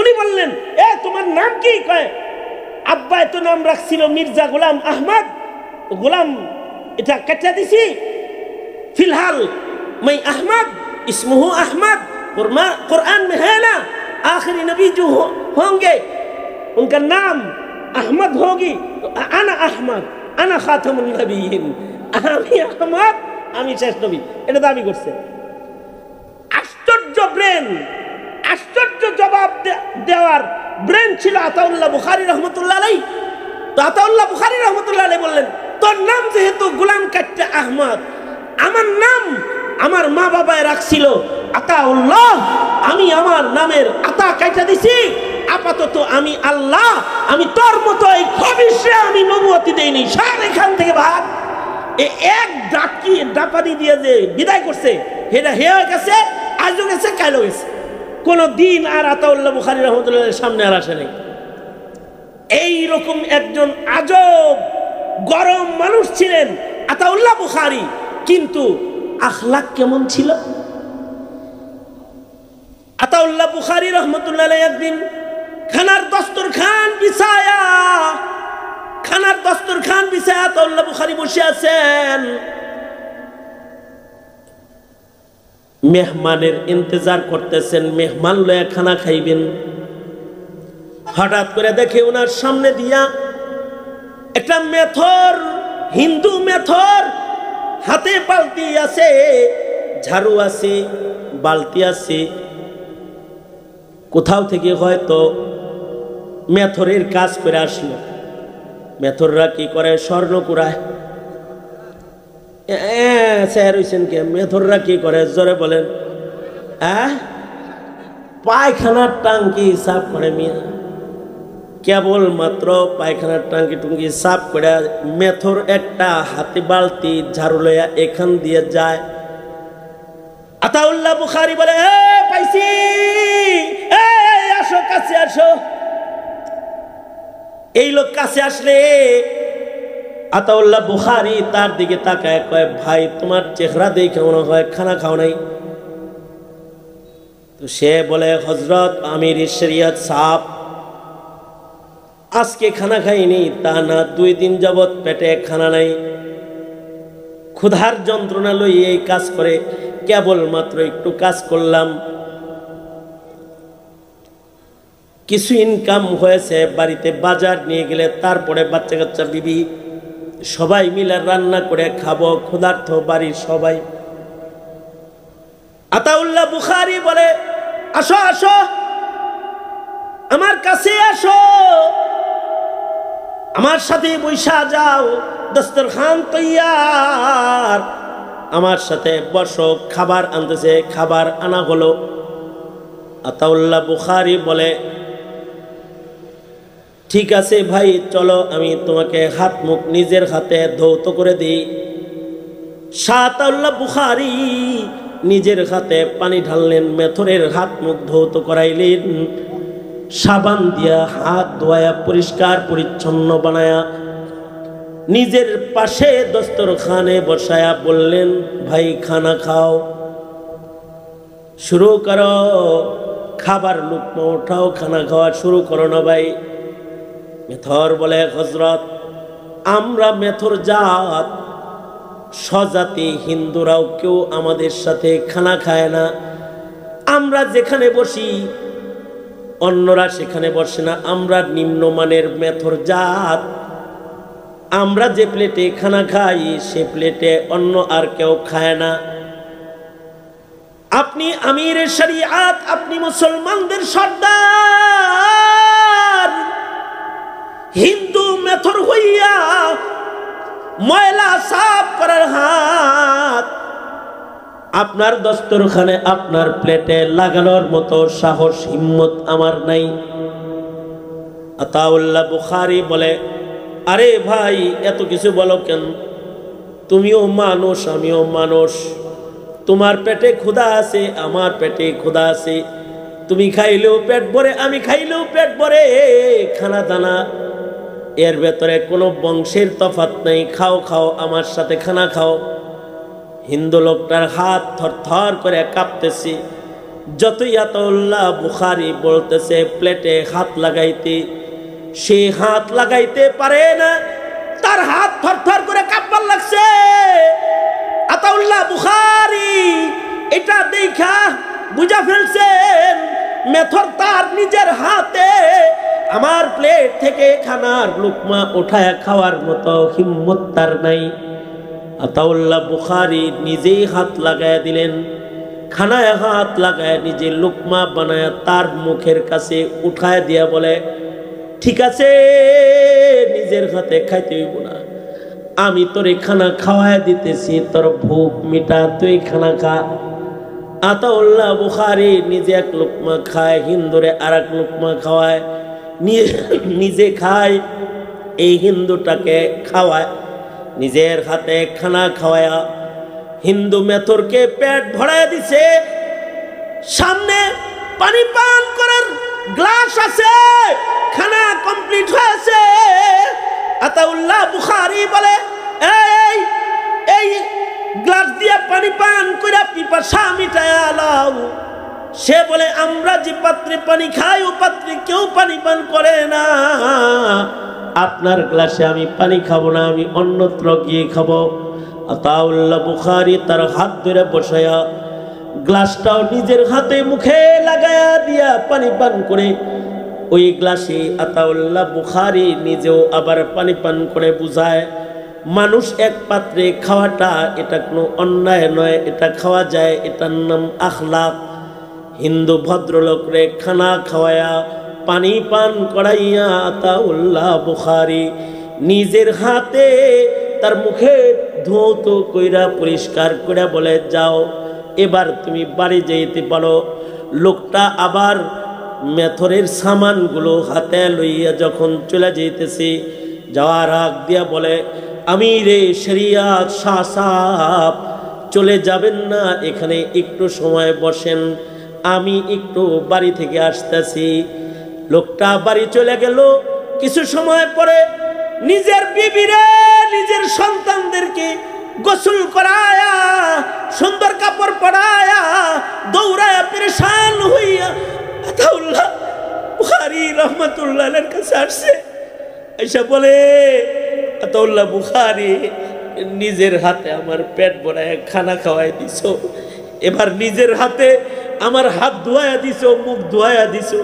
উনি বললেন, এ তোমার নাম কি? কয় আব্বা তো নাম রাখছিল মির্জা গোলাম আহমদ, গোলাম এটা কেটে দিছি, फिलहाल मैं अहमद, इस्मुहु अहमद, कुरान में है ना आखिरी नबी जो होंगे उनका नाम अहमद होगी तो आना अहमद आना खातमुन नबीयिन, আমি আহমদ আমি শেষ নবী, এটা দাবি করছে। আশ্চর্য ব্রেন, আশ্চর্য জবাব দেওয়ার ব্রেন ছিল আতাউল্লাহ বুখারী রহমতুল্লাহ আলাইহি। তো আতাউল্লাহ বুখারী রহমতুল্লাহ আলাইহি বললেন, তোর নাম যেহেতু গোলাম কাটতে আহমদ, আমার নাম আমার মা বাবায় রাখছিল আতাউল্লাহ, আমি আমার নামের আতা কাটা দিছি। আপাতত আমি আল্লাহ, আমি তোর মতো এই খবিশে আমি নবুয়তি দেইনি, সর এখান থেকে ভাগ। এক ডাকি ডাপানি দিয়ে যে বিদায় করছে, এটা হে হয়ে গেছে, আজও গেছে, কালও গেছে, কোনো দিন আর আতাউল্লাহ বুখারী রহমতুল্লাহ সামনে আর আসে নাই। এইরকম একজন আজব গরম মানুষ ছিলেন আতাউল্লাহ বুখারী, কিন্তু আখলাক কেমন ছিল? আতাউল্লাহ বুখারী রহমতুল্লাহ একদিন খানার দস্তরখান বিছায়া, খানার দস্তরখান বিছায়া আতাউল্লাহ বুখারী বসে আছেন, মেহমানের ইন্তজার করতেছেন, মেহমান লয়ে খানা খাইবেন। হঠাৎ করে দেখে ওনার সামনে দিয়া একটা মেথর, হিন্দু মেথর, হাতে বালতি আছে, ঝাড়ু আছে, বালতি আছে। কোথাও থেকে হয়তো মেথরের কাজ করে আসলো। মেথররা কি করে? স্বর্ণ কুড়ায়। স্যার হইছেন কে? মেথররা কি করে জোরে বলেন? পায়খানার টাঙ্কি সাফ করে মিয়া, কেবল মাত্র পায়খানার টাঙ্কি টুঙ্কি সাফ করে মেথর একটা হাতে বালতি ঝাড়ু লইয়া এখান দিয়ে যায়। আতাউল্লাহ বুখারী বলে, পাইছি, আসো কাছে আসো। এই লোক কাছে আসলে আতাউল্লাহ বুখারী তার দিকে তাকায়, কয়, ভাই তোমার চেহারা দেখে মনে হয় খানা খাও নাই। তো সে বলে, হযরত আমির শরিয়ত সাহেব, আজকে খানা খাইনি তা না, 2 দিন যাবৎ পেটে খানা নাই, ক্ষুধার যন্ত্রণা লই এই কাজ করে, কেবল মাত্র একটু কাজ করলাম, কিছু ইনকাম হয়েছে, বাড়িতে বাজার নিয়ে গেলে তারপরে বাচ্চা কাচ্চা বিবি সবাই মিলে রান্না করে খাবো, ক্ষুধার্ত বাড়ির সবাই। আতাউল্লাহ বুখারী বলে, আসো আসো আমার কাছে আসো, আমার সাথে বৈশা যাও, দস্তরখান তৈয়ার, আমার সাথে বসো। খাবার আনতেছে, খাবার আনা হলো। আতাউল্লাহ বুখারী বলে, ঠিক আছে ভাই, চলো আমি তোমাকে হাত মুখ নিজের হাতে ধৌত করে দিই। আতাউল্লাহ বুখারী নিজের হাতে পানি ঢাললেন, মেথরের হাত মুখ ধৌত করাইলেন, সাবান দিয়া হাত ধোয়া পরিষ্কার পরিচ্ছন্ন বানায়া নিজের পাশে দস্তরখানে বসায়া বললেন, ভাই খানা খাও, শুরু করো, খাবার লুকমা উঠাও, খানা খাওয়া শুরু করো না ভাই। মেথর বলে, হযরত আমরা মেথর জাত, স্বজাতি হিন্দুরাও কেউ আমাদের সাথে খানা খায় না, আমরা যেখানে বসি অন্যরা সেখানে বসে না, আমরা নিম্নমানের মেথর জাত, আমরা যে প্লেটে খানা খাই সে প্লেটে অন্য আর কেউ খায় না। আপনি আমিরে শরিয়াত, আপনি মুসলমানদের সর্দার, হিন্দু মেথর হইয়া ময়লা সাফ করার হাত আপনার দস্তরখানে আপনার প্লেটে লাগানোর মতো সাহস হিম্মত আমার নাই। আতাউল্লাহ বুখারী বলে, আরে ভাই এত কিছু বলো কেন? তুমিও মানুষ, আমিও মানুষ, তোমার পেটে ক্ষুধা আছে, আমার পেটে ক্ষুধা আছে, তুমি খাইলেও পেট ভরে, আমি খাইলেও পেট ভরে, খানা দানা এর ভেতরে কোনো বংশের তফাৎ নেই, খাও খাও আমার সাথে খানা খাও। হিন্দু লোকটার হাত থরথর করে কাঁপতেছে। যতই আতাউল্লাহ বুখারী বলতেছে প্লেটে হাত লাগাইতে, সে হাত লাগাইতে পারে না, তার হাত থরথর করে কাঁপবার লাগছে। আতাউল্লাহ বুখারী এটা দেখা বুঝা ফেলছেন মেথর তার নিজের হাতে আমার প্লেট থেকে খানার লুকমা উঠায় খাওয়ার মতো হিম্মত তার নাই। আতাউল্লাহ বুখারী নিজেই হাত লাগায় দিলেন, খানায় হাত লাগায় নিজে লুকমা বানায় তার মুখের কাছে উঠায় দিয়া বলে, ঠিক আছে নিজের হাতে খাইতে হইব না, আমি তোরে খানা খাওয়ায় দিতেছি, তোর ভুখ মিটা, তুই খানা খা। আতাউল্লাহ বুখারী নিজে এক লুকমা খায়, হিন্দুরে আর এক লুকমা খাওয়ায়, নিজে খায়, এই হিন্দুটাকে খাওয়ায়, নিজের হাতে খানা খাওয়ায়া হিন্দু মেথরকে পেট ভরায় দিছে। সামনে পানি পান করার গ্লাস আছে, খানা কমপ্লিট হয়েছে। আতাউল্লাহ বুখারী বলে, এই এই গ্লাস দিয়ে পানি পান করে পিপাসা মিটায়া লাও। সে বলে, আমরা যে পাত্রে পানি খাই ও পাত্রে কেউ পানি পান করে না, আপনার গ্লাসে আমি পানি খাবো না, আমি অন্যত্র গিয়ে খাবো। আতাউল্লাহ বুখারী তার হাত ধরে বসায়া গ্লাসটাও নিজের হাতে মুখে লাগায়া দিয়া পানি পান করে ওই গ্লাসে আতাউল্লাহ বুখারী নিজেও আবার পানি পান করে বুঝায়, মানুষ এক পাত্রে খাওয়াটা এটা কোনো অন্যায় নয়, এটা খাওয়া যায়, এটার নাম আখলাক। হিন্দু ভদ্রলোকরে খানা খাওয়ায়া পানি পান করাইয়া আতাউল্লাহ বুখারী নিজের হাতে তার মুখে ধৌত কইরা পরিষ্কার করে বলে, যাও এবার তুমি বাড়ি যাইতে পারো। লোকটা আবার মেথরের সামানগুলো হাতে লইয়া যখন চলে যাইতেছে, যাওয়ার আগ দিয়া বলে, আমিরে শরিয়াত শাহ সাহেব চলে যাবেন না, এখানে একটু সময় বসেন, আমি একটু বাড়ি থেকে আসতেছি। লোকটা বাড়ি চলে গেল। কিছু সময় পরে নিজের বিবিরে নিজের সন্তানদেরকে গোসল করায়া সুন্দর কাপড় পরায়া দৌড়ায়া পেরেশান হইয়া আতাউল্লাহ বুখারী রহমাতুল্লাহের কাছে আসছে। এসে বলে, আতাউল্লাহ বুখারী নিজের হাতে আমার পেট ভরায় খানা খাওয়াই দিছো, এবার নিজের হাতে আমার হাত ধোয়া দিছো, মুখ ধোয়া দিছো,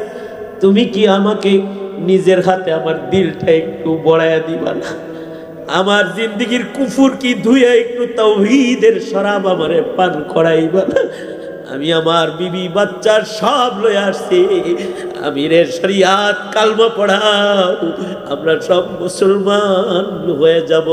তুমি কি আমাকে নিজের হাতে আমার দিলটা একটু বড়াইয়া দিবা না? আমার জিন্দিগির কুফুর কি ধুইয়া একটু তাওহীদের শরাব আমারে পান করাইবা না? আমি আমার বিবি বাচ্চার সব লয়ে আসছি, আমিরের শরিয়াত কালমা পড়াও, আমরা সব মুসলমান হয়ে যাব।